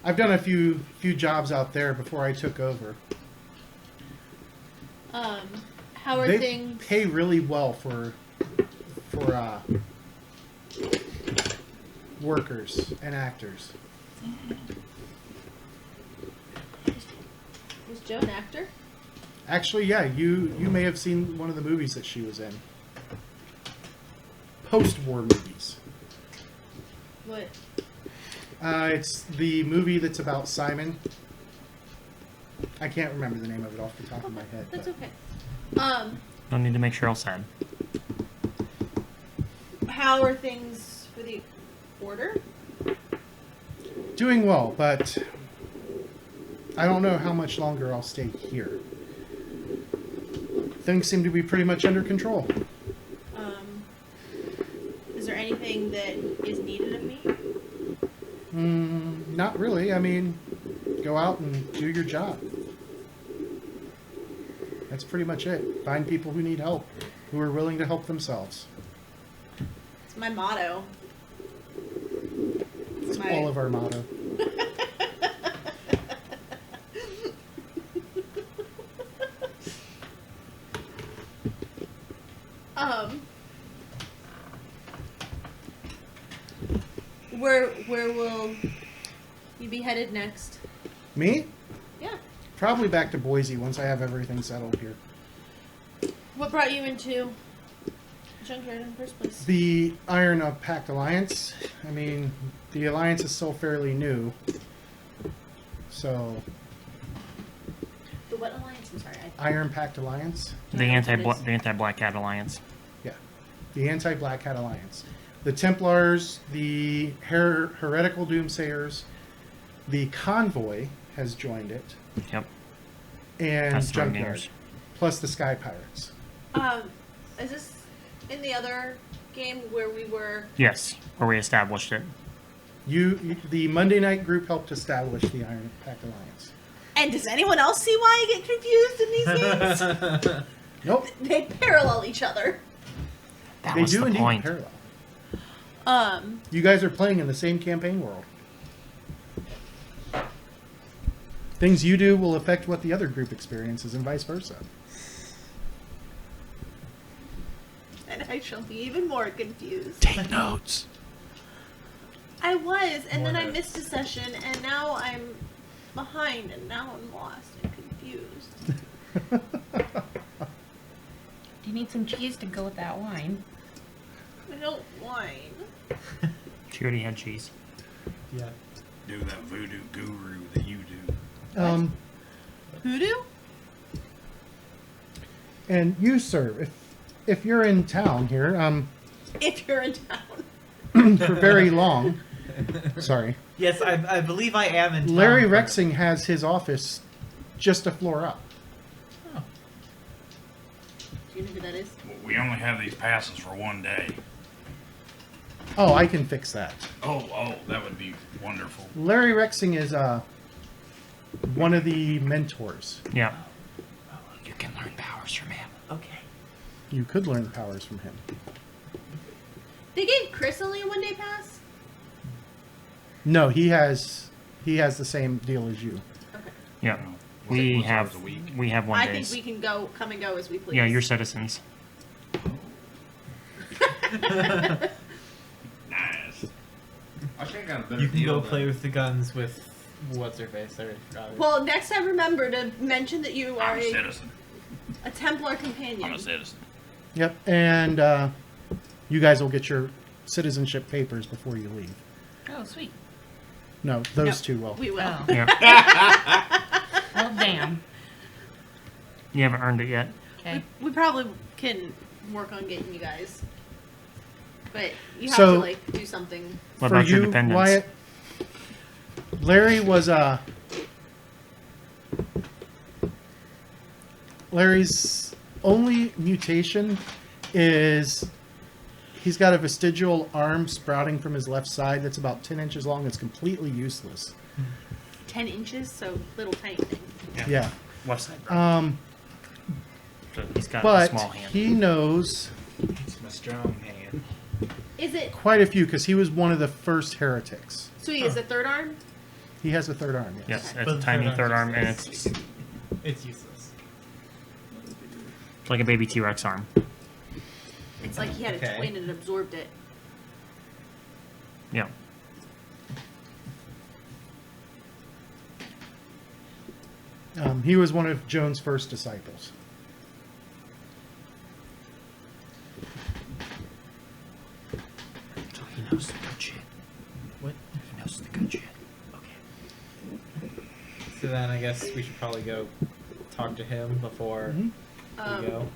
I've done a few jobs out there before I took over. How are They things? pay really well for workers and actors. Was Joe an actor? Actually, yeah, you may have seen one of the movies that she was in. Post-war movies. What? It's the movie that's about Simon. I can't remember the name of it off the top of my head. That's but okay. Don't need to make Cheryl sad. How are things for the order? doing well, but I don't know how much longer I'll stay here. Things seem to be pretty much under control. Is there anything that is needed of me? Not really. I mean, go out and do your job. That's pretty much it. Find people who need help, who are willing to help themselves. It's my motto. It's all of our motto. Where will you be headed next? Me? Yeah. Probably back to Boise once I have everything settled here. What brought you into Junkyard in the first place? The Iron of Pact Alliance. I mean, the Alliance is still fairly new. So, what alliance? I'm sorry. Iron Pact Alliance. The anti-Black Cat Alliance. Yeah, the anti-Black Hat Alliance. The Templars, the heretical Doomsayers, the Convoy has joined it, Yep. and That's three Junkyard, names. plus the Sky Pirates. Is this in the other game where we were? Yes, where we established it. The Monday night group helped establish the Iron Pact Alliance. And does anyone else see why I get confused in these games? Nope, They parallel each other. That they was do the indeed point. parallel. Um, You guys are playing in the same campaign world. Things you do will affect what the other group experiences, and vice versa. and I shall be even more confused. Take notes. I was, and then I More missed a session, and now I'm behind, and now I'm lost and confused. Do you need some cheese to go with that wine? I don't whine. She already had cheese. Yeah. Do that voodoo guru that you do. Hoodoo? And you, sir, if you're in town here, If you're in town. for very long. Sorry. Yes, I believe I am in town. Larry Rexing has his office just a floor up. Do you know who that is? We only have these passes for one day. Oh, I can fix that. Oh, that would be wonderful. Larry Rexing is one of the mentors. Yeah. You can learn powers from him. Okay. You could learn powers from him. They gave Chris only a one-day pass? No, he has the same deal as you. Okay. Yeah. Was it We once have a week? we have one I days. think we can come and go as we please. Yeah, you're citizens. Nice. I think I got a better You can deal go than- play with the guns with what's her face. I already forgot. Well, next time remember to mention that you are I'm a citizen. a Templar companion. I'm a citizen. Yep, and you guys will get your citizenship papers before you leave. Oh, sweet. No, those No, two will. We will. Oh. Yeah. Well, damn. You haven't earned it yet. Okay. We probably can work on getting you guys. But you have So- to, like, do something. What For about your you, dependents? Wyatt, Larry was Larry's only mutation is he's got a vestigial arm sprouting from his left side that's about 10 inches long. It's completely useless. 10 inches, so little tiny thing. Yeah. Left side. So he's got a But small hand. he knows It's my strong hand. Is it... quite a few because he was one of the first heretics. So he has a third arm? He has a third arm, yes. Yes, it's But a the tiny third third arm's arm, and useless. It's useless. it's like a baby T-Rex arm. It's like he had Okay. a twin and absorbed it. Yeah. He was one of Joan's first disciples. So he knows the good shit. What? He knows the good shit. Okay. So then I guess we should probably go talk to him before we go.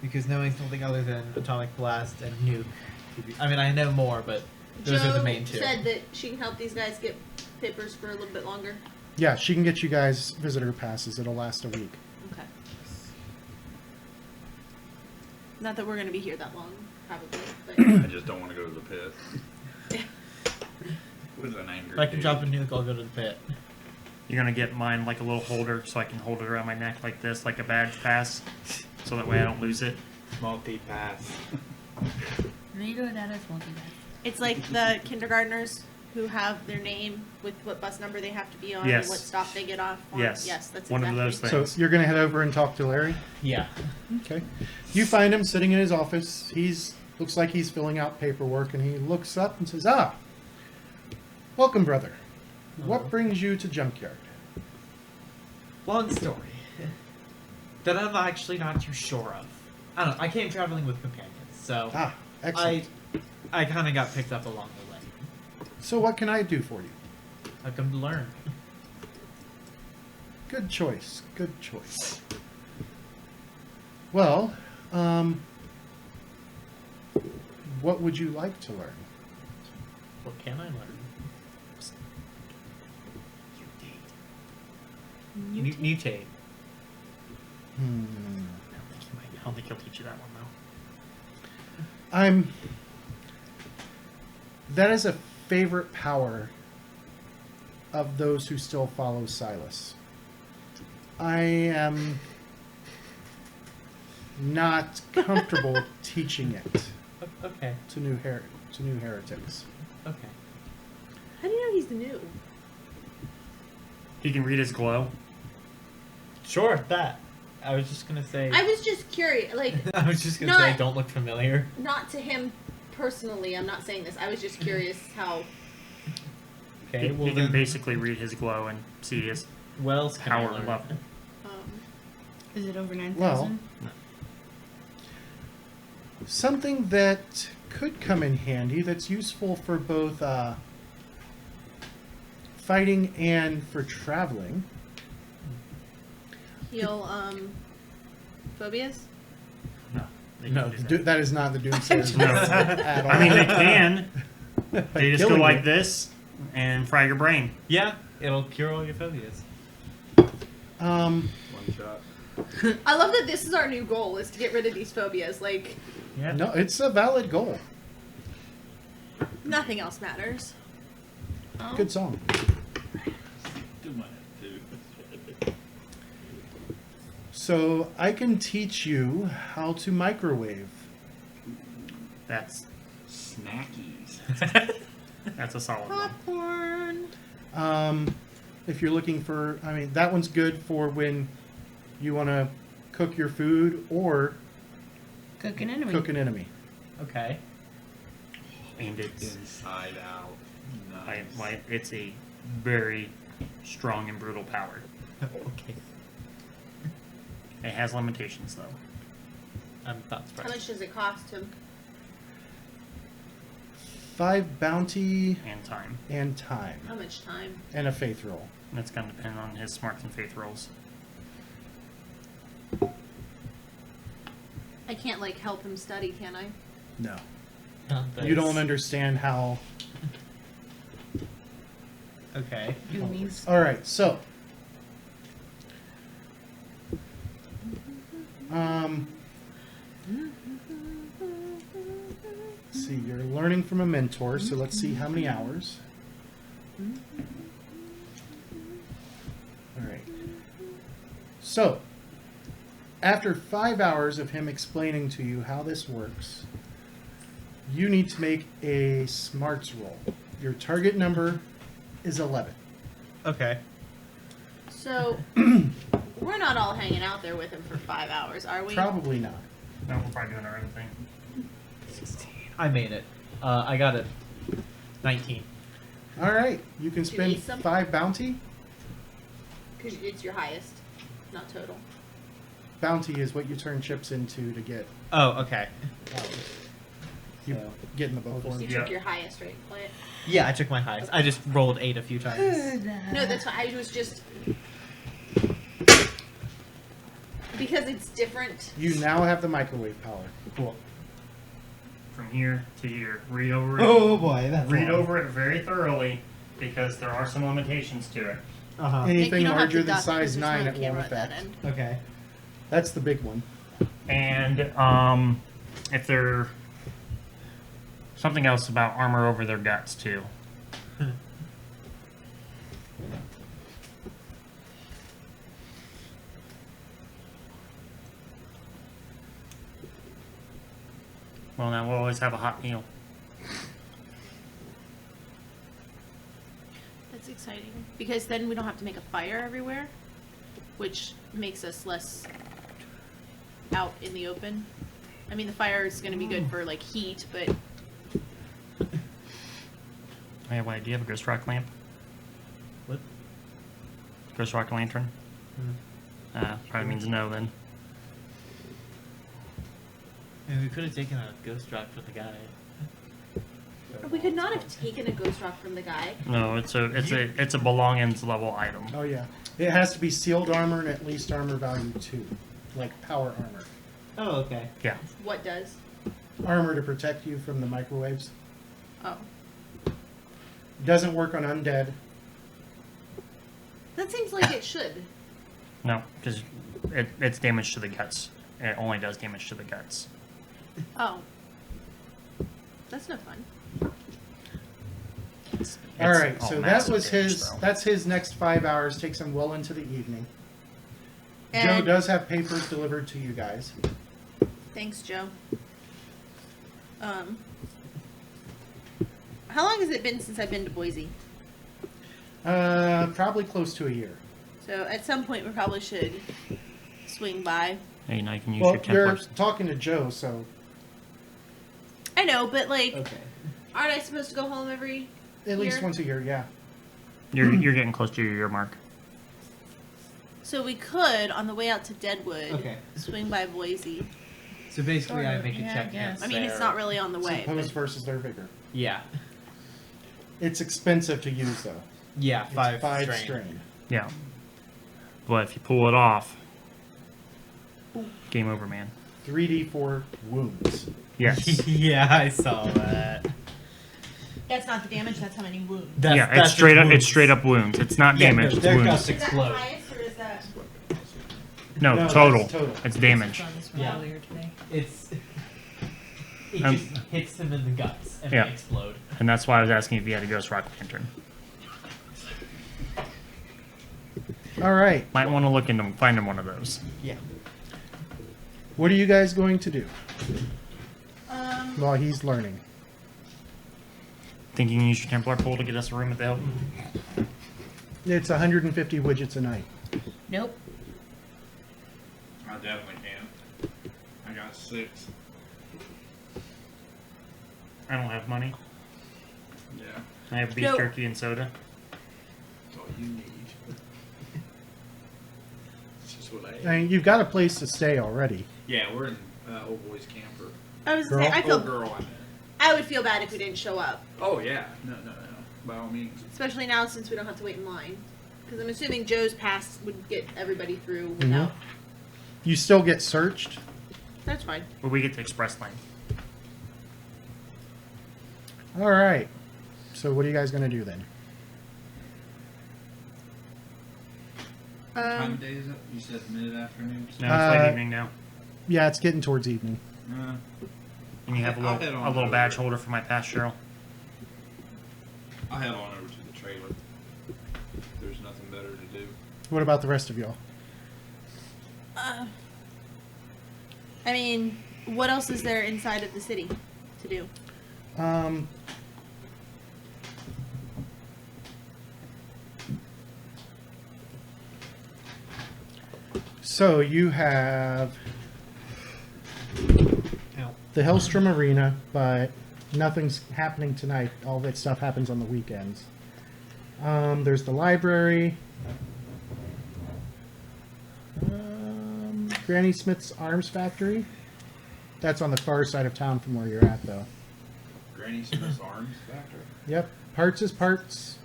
Because knowing something other than atomic blast and nuke, I mean I know more, but those Joe are the main two. said that she can help these guys get papers for a little bit longer. Yeah, she can get you guys visitor passes. It'll last a week. Okay. Not that we're going to be here that long, probably. But I just don't want to go to the pit. With an angry If I can dude. drop a nuke, I'll go to the pit. You're gonna get mine like a little holder, so I can hold it around my neck like this, like a badge pass, so that way I don't lose it. Multi-pass. Neither that is multi it's like the kindergartners who have their name with what bus number they have to be on Yes. and what stop they get off on. Yes. Yes, that's One of exactly. those So you're going to head over and talk to Larry? Yeah. Okay. You find him sitting in his office. Looks like he's filling out paperwork, and he looks up and says, welcome, brother. What brings you to Junkyard? Long story. That I'm actually not too sure of. I don't know. I came traveling with companions, so Excellent. I kind of got picked up along the way. So what can I do for you? I've come to learn. Good choice. Good choice. Well, what would you like to learn? What can I learn? Mutate. I don't think he'll teach you that one though. That is a favorite power of those who still follow Silas. I am not comfortable teaching it Okay. to new heretics. Okay. How do you know he's new? He can read his glow. Sure, that. I was just gonna say. I was just curious, like, I was just gonna Not- say, don't look familiar. not to him personally. I'm not saying this. I was just curious how. Okay, He well can then. basically read his glow and see his What else can I power learn? level. Is it over 9,000? Well, something that could come in handy that's useful for both fighting and for traveling. Heal phobias. No. They No, can't do that. that is not the Doomsayers. No. at all. I mean, they can. They just go Killing like you. this and fry your brain. Yeah, it'll cure all your phobias. One shot. I love that this is our new goal: is to get rid of these phobias. Like, Yeah. No, it's a valid goal. nothing else matters. Good song. Do my too. So I can teach you how to microwave. That's Snackies. that's a solid one. Popcorn. If you're looking for, I mean, that one's good for when you want to cook your food or Cook an enemy. cook an enemy. Okay. And it's Inside out. Nice. it's a very strong and brutal power. Okay. It has limitations though. I'm not How surprised. much does it cost him? 5 bounty And time. and time. How much time? And a faith roll. And that's going to depend on his smarts and faith rolls. I can't like help him study, can I? No. Not You this. don't understand how. Okay. Goomies. Alright, so. Let's see, you're learning from a mentor, so let's see how many hours. Alright. So, after 5 hours of him explaining to you how this works, you need to make a smarts roll. Your target number is 11. Okay. So we're not all hanging out there with him for 5 hours, are we? Probably not. No, we're probably doing our own thing. I made it. I got it. 19. Alright, you can Did you spend eat some? 5 bounty. Because it's your highest, not total. Bounty is what you turn chips into to get Oh, okay. powers. You So- get in the boat for You it. Yeah. took your highest, right? Play Yeah, I took my highest. I just rolled 8 a few times. No, that's why I was just because it's different. You now have the microwave power. Cool. From here to here. Read over it. Oh boy, that's Read over it very thoroughly because there are some limitations to it. Uh-huh. Anything You don't have larger to than duck because size there's 9 no it won't camera at that affect. end. Okay. That's the big one. And if they're something else about armor over their guts too. Well, now we'll always have a hot meal. That's exciting because then we don't have to make a fire everywhere, which makes us less out in the open. I mean, the fire is going to be good for like heat, but Hey, wait, do you have a ghost rock lamp? What? Ghost rock lantern? Probably means no then. And we could have taken a ghost rock for the guy. We could not have taken a ghost rock from the guy. No, it's a belongings level item. Oh yeah, it has to be sealed armor and at least armor value 2, like power armor. Oh, okay. Yeah. What does? Armor to protect you from the microwaves. Oh. Doesn't work on undead. That seems like it should. No, because it's damage to the guts. It only does damage to the guts. Oh. That's no fun. All right, so that massive was damage, his. though. That's his next 5 hours. Takes him well into the evening. Joe And does have papers delivered to you guys. thanks, Joe. How long has it been since I've been to Boise? Probably close to a year. So at some point we probably should swing by. Hey, now you can use Well, your you're Templars. talking to Joe, so I know, but like, Okay. Aren't I supposed to go home every at least year? once a year, yeah. You're getting close to your year mark. so we could on the way out to Deadwood Okay. swing by Boise. So basically, I Sort of, make a yeah, I check. guess. I mean, it's not really on the way. Opposed But versus their vigor. Yeah. It's expensive to use though. Yeah, It's 5 5 strain. strain. Yeah. But if you pull it off, game over, man. 3d4 wounds. Yes. Yeah, I saw that. that's not the damage. That's how many wounds. Yeah, it's straight up. It's straight up wounds. It's not Yeah, damage. no, It's their wounds. guts explode. highest or is that? No, No, that's total. total. It's damage. On this one Yeah. earlier today. It Um, just hits them in the guts and Yeah. they explode. And that's why I was asking if you had a Ghost Rock Lantern. All right. Might want to look into finding one of those. Yeah. What are you guys going to do Um, while he's learning? Think you can use your Templar pool to get us a room at the Hilton? It's 150 widgets a night. Nope. I definitely can. I got 6. I don't have money. Yeah. I have beef No. jerky and soda. That's all you need. It's just what I I mean, you've got a place to stay already. Yeah, we're in old boy's camper. I was Girl? saying, I feel Oh, girl, I meant. I would feel bad if we didn't show up, Oh, yeah. No. By all means. especially now since we don't have to wait in line. Because I'm assuming Joe's pass would get everybody through Mm-hmm. without. You still get searched. That's fine. But we get the express lane. All right. So what are you guys going to do then? What time of day is it? You said mid-afternoon? No, it's late Uh, evening now. Yeah, it's getting towards evening. And you have I'll head on a little over. badge holder for my pass, Cheryl. I'll head on over to the trailer. If there's nothing better to do. What about the rest of y'all? I mean, what else is there inside of the city to do? So you have Ow. the Hellstrom Arena, but nothing's happening tonight. All that stuff happens on the weekends. There's the library. Granny Smith's Arms Factory. That's on the far side of town from where you're at, though. Granny Smith's Arms Factory? Yep, parts is parts.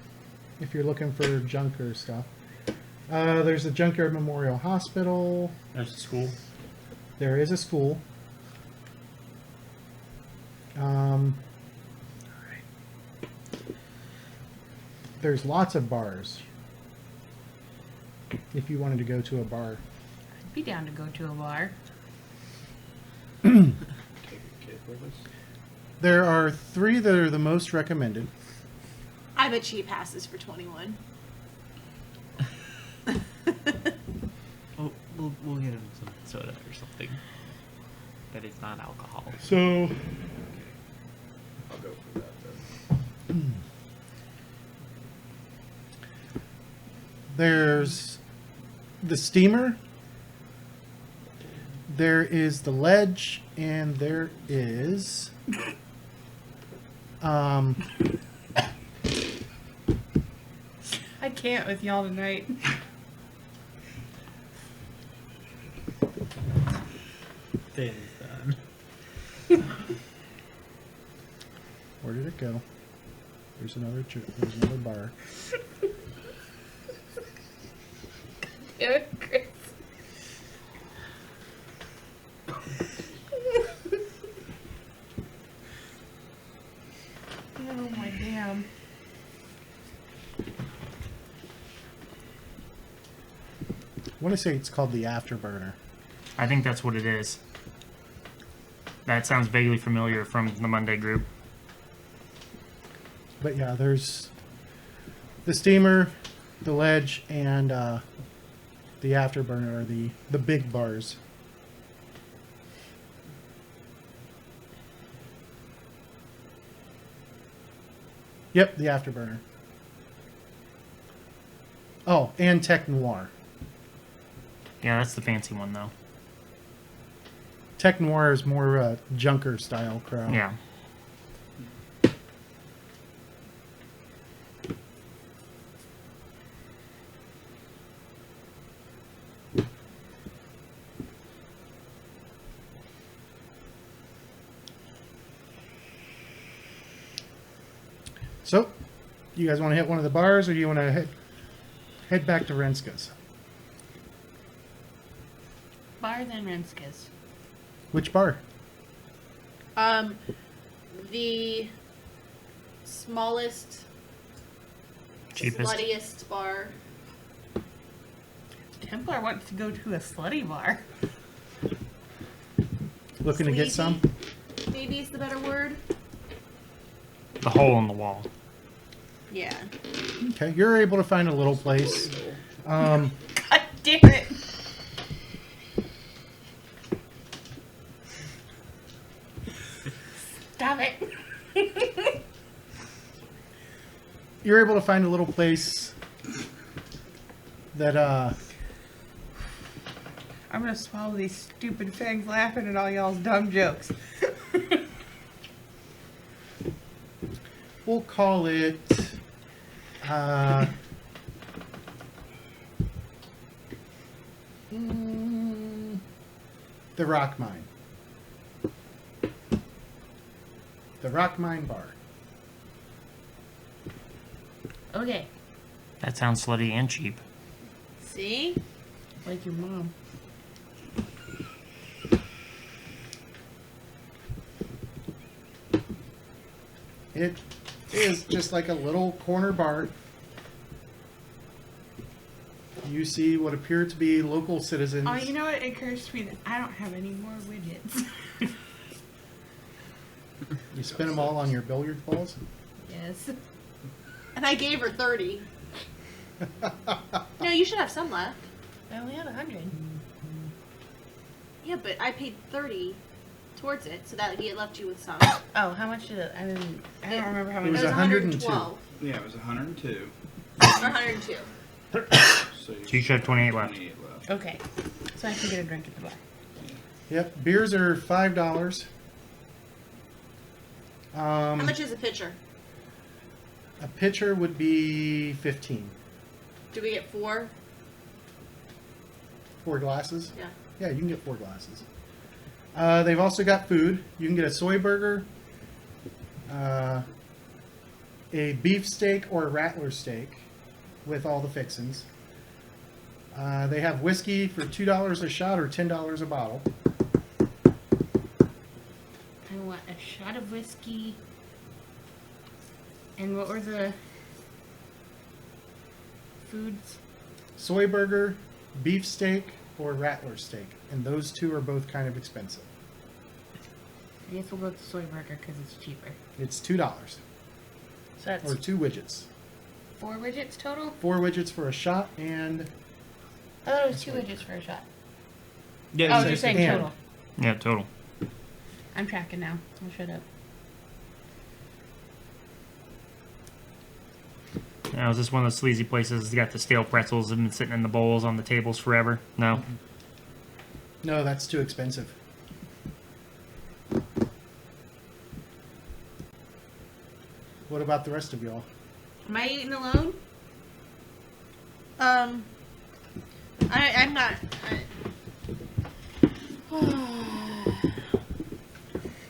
If you're looking for junk or stuff. There's the Junkyard Memorial Hospital. There's a school. There is a school. There's lots of bars. If you wanted to go to a bar. I'd be down to go to a bar. Take a kid with us? There are 3 that are the most recommended. I bet she passes for 21. We'll get him some soda or something. That is not alcohol. So, I'll go for that then. there's the steamer. There is the ledge, and there is I can't with y'all tonight. Things done. where did it go? There's another bar. Damn it, Chris. Oh my damn. I want to say it's called the Afterburner. I think that's what it is. That sounds vaguely familiar from the Monday group. But yeah, there's the steamer, the ledge, and the Afterburner are the big bars. Yep, the Afterburner. Oh, and Tech Noir. Yeah, that's the fancy one though. Tech Noir is more junker style crowd. Yeah. So, you guys want to hit one of the bars, or do you want to head back to Renska's? Bar than Renska's. Which bar? The smallest, Cheapest. sluttiest bar. Templar wants to go to a slutty bar. Looking to get some? Maybe is the better word. The hole in the wall. Yeah. Okay, you're able to find a little place. God damn it. Stop it. You're able to find a little place that I'm gonna swallow these stupid fangs laughing at all y'all's dumb jokes. we'll call it the Rock Mine. The Rock Mine Bar. Okay. That sounds slutty and cheap. See? Like your mom. It is just like a little corner bar. You see what appear to be local citizens. Oh, you know what? It occurs to me that I don't have any more widgets. You spin them all on your billiard balls. Yes. And I gave her 30. No, you should have some left. I only had 100. Yeah, but I paid 30 towards it, so that he left you with some. Oh, how much did it? I don't remember how It much. was It was 102. 112 Yeah, it was 102. or 102. So you should have 28 left. 28 left. Okay. So I can get a drink at the bar. Yep, beers are $5. How much is a pitcher? A pitcher would be 15. Do we get 4? 4 glasses. Yeah. Yeah, you can get 4 glasses. They've also got food. You can get a soy burger, a beef steak or a rattler steak with all the fixins. They have whiskey for $2 a shot or $10 a bottle. I want a shot of whiskey. And what were the foods? Soy burger, beef steak, or rattler steak. And those two are both kind of expensive. I guess we'll go with the soy burger because it's cheaper. It's $2 So that's or 2 widgets. 4 widgets total? 4 widgets for a shot and I thought it was 2 widgets for a shot. Yeah, Oh, you're saying and. total. yeah, total. I'm tracking now. I'll shut up. Now, is this one of those sleazy places that got the stale pretzels that have been sitting in the bowls on the tables forever? No. no, that's too expensive. What about the rest of y'all? Am I eating alone? I'm not.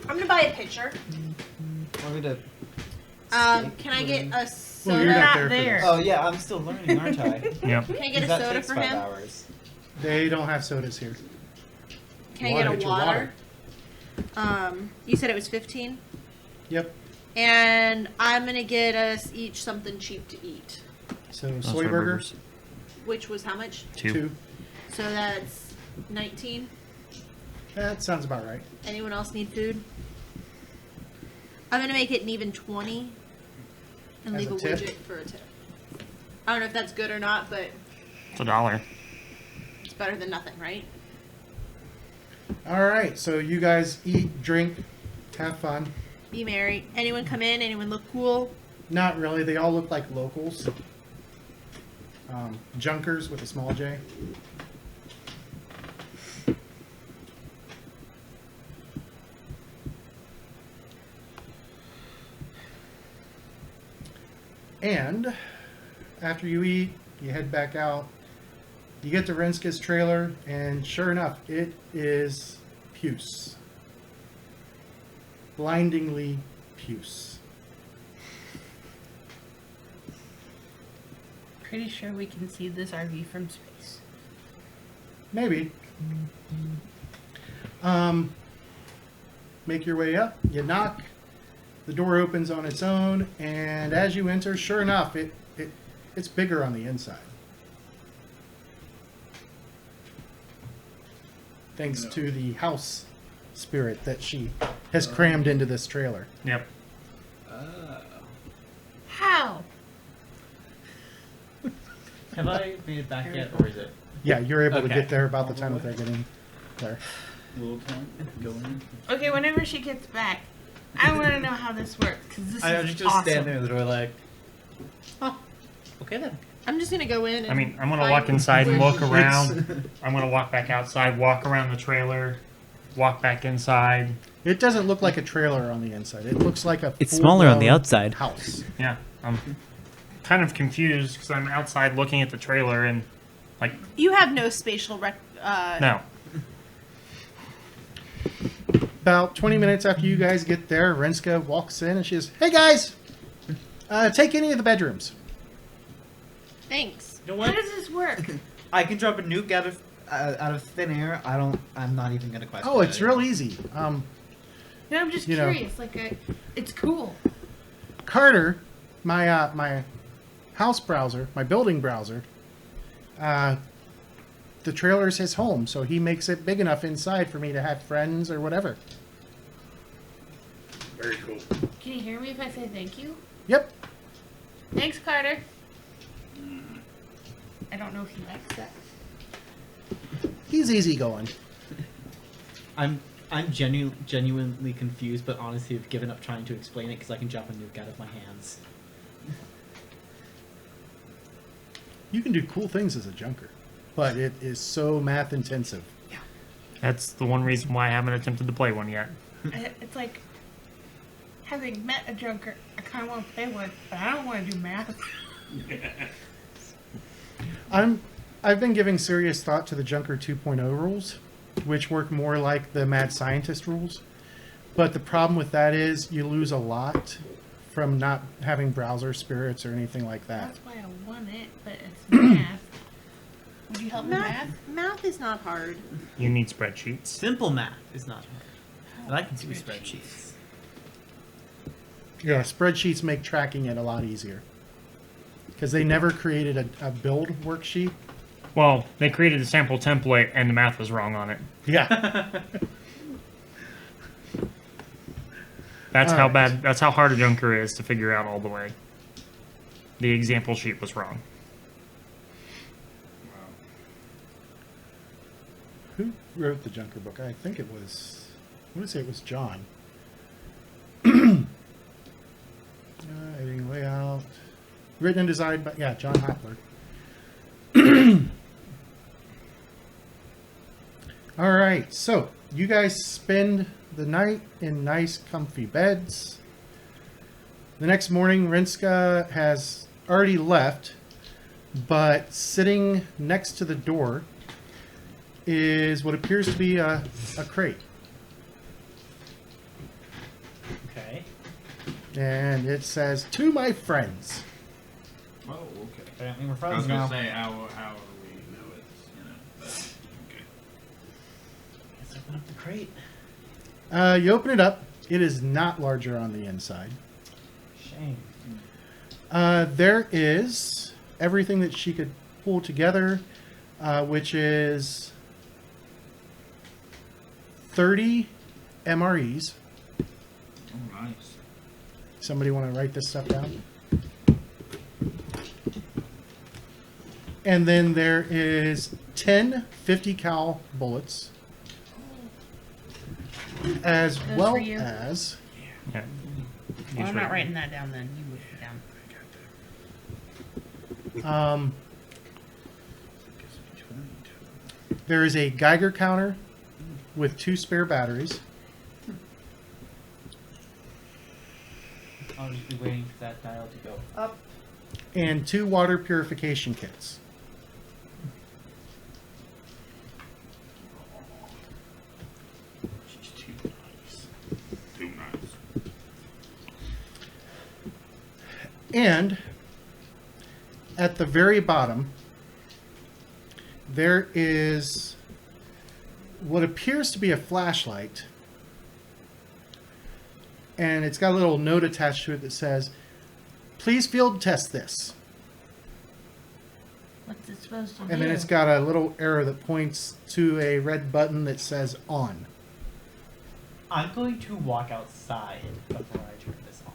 I'm gonna buy a pitcher. Want me to Can I get a Well, soda? you're not Not there. For there. this. Oh yeah, I'm still learning, aren't I? Yep. Can I get a That soda takes for 5 him? hours. They don't have sodas here. Can I get Get a your water? You said it was 15, Yep. and I'm gonna get us each something cheap to eat. So Oh, soy burgers, Which was how much? 2. So that's 19. That sounds about right. Anyone else need food? I'm gonna make it an even 20, and As leave a a tip? widget for a tip. I don't know if that's good or not, but It's $1. it's better than nothing, right? All right. So you guys eat, drink, have fun. Be merry. Anyone come in? Anyone look cool? Not really. They all look like locals. Junkers with a small J. And after you eat, you head back out. You get to Renska's trailer, and sure enough, it is puce. Blindingly puce. Pretty sure we can see this RV from space. Maybe. Make your way up. You knock. The door opens on its own, and as you enter, sure enough, it's bigger on the inside. Thanks to the house spirit that she has crammed into this trailer. Yep. How? Have I made it back yet, or is it? Yeah, you're able to Okay. get there about the time that they're getting there. Little time. Go in. Okay, whenever she gets back, I want to know how this works because this I'm is just gonna awesome. stand there in the door like, oh, okay then. I'm just gonna go in. And I mean, I'm gonna find walk inside and where look she- around. I'm gonna walk back outside, walk around the trailer, walk back inside. It doesn't look like a trailer on the inside. It looks like a It's smaller on the full-blown outside. house. Yeah, I'm kind of confused because I'm outside looking at the trailer and like, You have no spatial no. About 20 minutes after you guys get there, Renska walks in and she says, "Hey guys, take any of the bedrooms." Thanks. You know How what? does this work? I can drop a nuke out of thin air. I'm not even gonna question. Oh, it it's anymore. real easy. No, I'm just You know. curious. It's cool. Carter, my house browser, my building browser, the trailer's his home, so he makes it big enough inside for me to have friends or whatever. Very cool. Can you hear me if I say thank you? Yep. Thanks, Carter. I don't know if he likes that. He's easy going. I'm genuinely confused, but honestly, I've given up trying to explain it because I can drop a nuke out of my hands. You can do cool things as a junker, but it is so math intensive. That's the one reason why I haven't attempted to play one yet. It's like having met a junker. I kind of want to play one, but I don't want to do math. I've been giving serious thought to the Junker 2.0 rules, which work more like the Mad Scientist rules. But the problem with that is you lose a lot from not having browser spirits or anything like that. That's why I want it, but it's math. Would you help me Math, math? math is not hard. You need spreadsheets. Simple math is not hard, but I can do spreadsheets. Yeah, spreadsheets make tracking it a lot easier. Because they never created a build worksheet. Well, they created a sample template and the math was wrong on it. Yeah. That's All how right. bad. That's how hard a junker is to figure out all the way. The example sheet was wrong. Who wrote the Junker book? I think it was. I want to say it was John. Editing layout. Written and designed by, yeah, John Hopler. All right, so you guys spend the night in nice, comfy beds. The next morning, Renska has already left, but sitting next to the door is what appears to be a crate. Okay. And it says, "To my friends." Oh, okay. Apparently we're I was friends gonna now. say how do we know it's but okay. Let's open up the crate. You open it up. It is not larger on the inside. Shame. There is everything that she could pull together, which is 30 MREs. Oh, nice. Somebody want to write this stuff down? And then there is 10 50 cal bullets, as Those well for you? as Yeah. Well, I'm not Usually- writing that down then. You write it down. there is a Geiger counter with 2 spare batteries. I'll just be waiting for that dial to go up. And 2 water purification kits. Too nice. Too nice. And at the very bottom, there is what appears to be a flashlight. And it's got a little note attached to it that says, "Please field test this." What's it supposed to do? And then it's got a little arrow that points to a red button that says "on." I'm going to walk outside before I turn this on.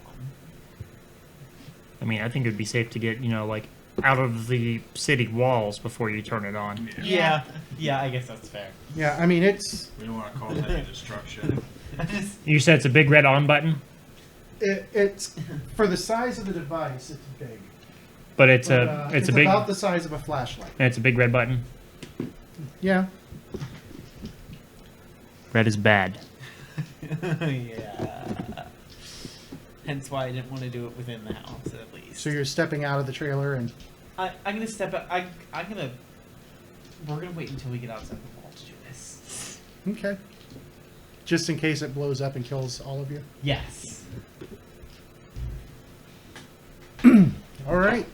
I mean, I think it would be safe to get, like, out of the city walls before you turn it on. Yeah. Yeah, I guess that's fair. Yeah, I mean, it's We don't want to call that destruction. You said it's a big red on button, it's for the size of the device, it's big. but it's But, a it's a big about the size of a flashlight. and it's a big red button. Yeah. Red is bad. Yeah. Hence why I didn't want to do it within the house, at least. So you're stepping out of the trailer and I'm gonna step out. I'm gonna. We're gonna wait until we get outside the wall to do this. okay. Just in case it blows up and kills all of you. Yes. All right.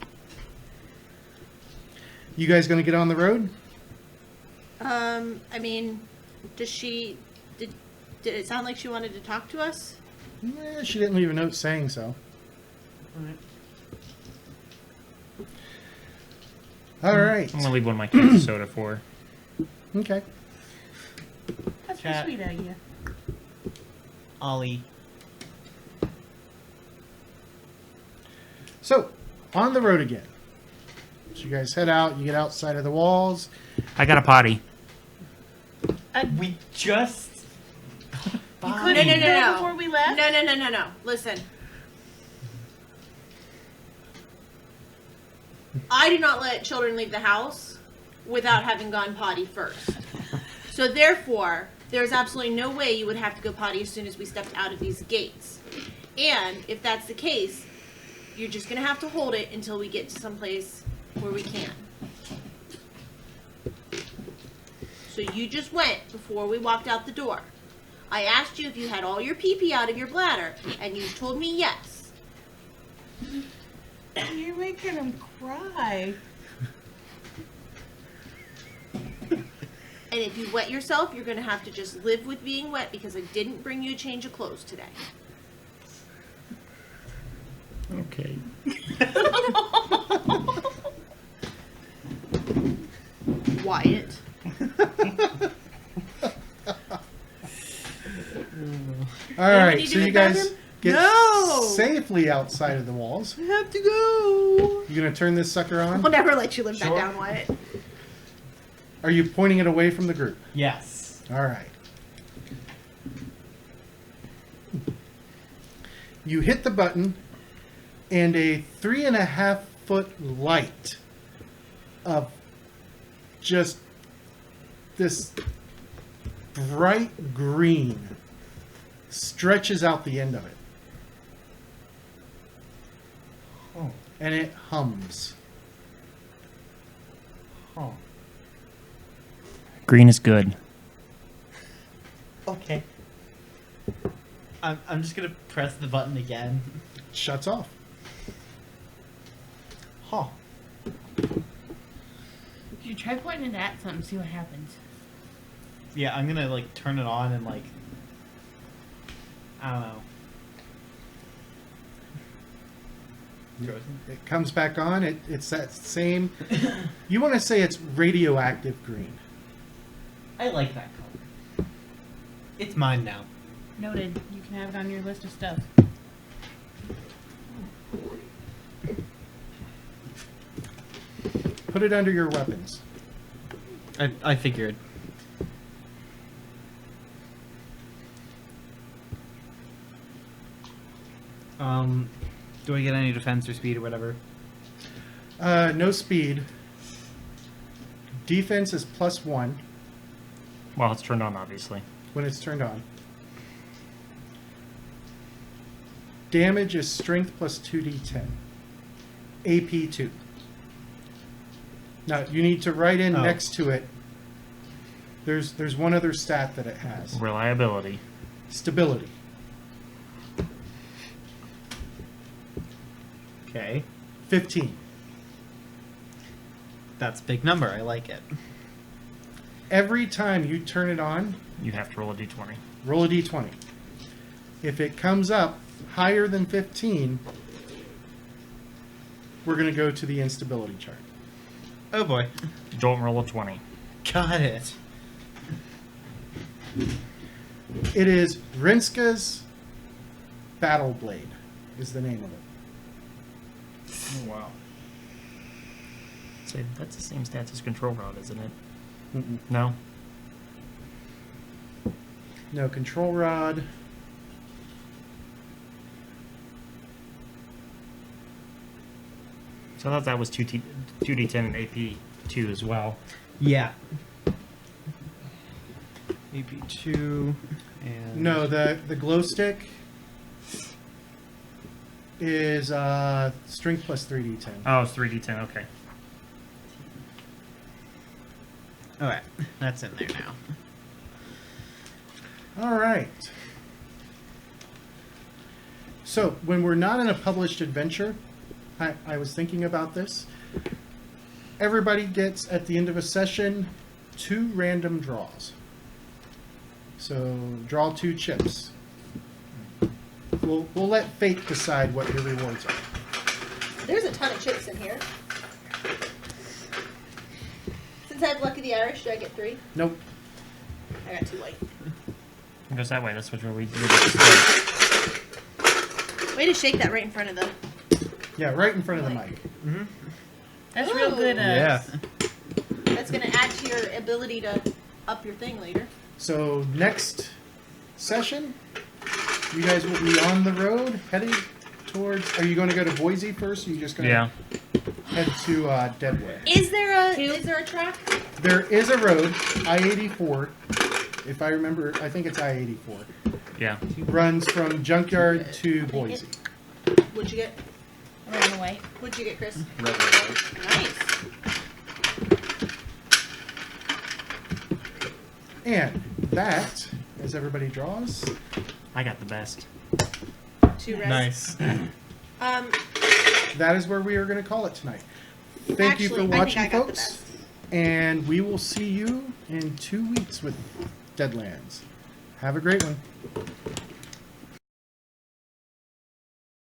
You guys gonna get on the road? I mean, did it sound like she wanted to talk to us? She didn't leave a note saying so. All right. I'm gonna leave one of my cans of soda for her. Okay. That's Chat. pretty sweet of you. Ollie. So, on the road again. So you guys head out. You get outside of the walls. I got a potty. We just. You Bye. couldn't No, do no, it no. before we left? No. Listen. I do not let children leave the house without having gone potty first. So therefore, there's absolutely no way you would have to go potty as soon as we stepped out of these gates. And if that's the case, you're just going to have to hold it until we get to someplace where we can. So you just went before we walked out the door. I asked you if you had all your pee-pee out of your bladder, and you told me yes. You're making him cry. And if you wet yourself, you're going to have to just live with being wet because I didn't bring you a change of clothes today. Okay. Wyatt. All right. you So do you the guys bathroom? get No! safely outside of the walls. I have to go. You gonna turn this sucker on? We'll never let you live Sure. that down, Wyatt. Are you pointing it away from the group? Yes. All right. You hit the button, and a 3.5-foot light of just this bright green stretches out the end of it. Oh. And it hums. Oh. Green is good. Okay. I'm just gonna press the button again. Shuts off. Huh. You try pointing it at something, see what happens. Yeah, I'm gonna like turn it on and like I don't know. It comes back on. It's that same. You want to say it's radioactive green. I like that color. It's mine now. Noted. You can have it on your list of stuff. Put it under your weapons. I figured. Do I get any defense or speed or whatever? No speed. Defense is +1 Well, it's turned on, obviously. when it's turned on. Damage is strength plus 2d10. AP 2. Now, you need to write in Oh. next to it. There's one other stat that it has. Reliability. Stability. Okay. 15. That's a big number. I like it. Every time you turn it on, You have to roll a d20. roll a d20. If it comes up higher than 15, we're going to go to the instability chart. Oh boy. Don't roll a 20. Got it. It is Rinska's Battle Blade is the name of it. Oh, wow. Say, that's the same stats as Control Rod, isn't it? Mm-mm. No? No, Control Rod. So I thought that was 2d10 and AP 2 as well. Yeah. AP2 and No, the glow stick is strength plus 3d10. Oh, it's 3d10, okay. Okay, that's in there now. All right. So when we're not in a published adventure, I was thinking about this. Everybody gets, at the end of a session, 2 random draws. So draw 2 chips. We'll let fate decide what your rewards are. There's a ton of chips in here. Since I have Lucky the Irish, do I get 3? Nope. I got 2 white. It goes that way. That's what we do. Way to shake that right in front of them. Yeah, right in front of the mic. That's real good. Yeah. That's going to add to your ability to up your thing later. So next session, you guys will be on the road heading towards. Are you going to go to Boise first? Or are you just going to head to Deadwood? Is there a track? There is a road, I-84. If I remember, I think it's I-84. Yeah. Runs from Junkyard to Boise. What'd you get? Red and white. What'd you get, Chris? Red and white. Nice. And that, as everybody draws, I got the best. 2 reds. Nice. that is where we are going to call it tonight. Thank you for Actually, I think watching, I got the folks. best. And we will see you in 2 weeks with Deadlands. Have a great one.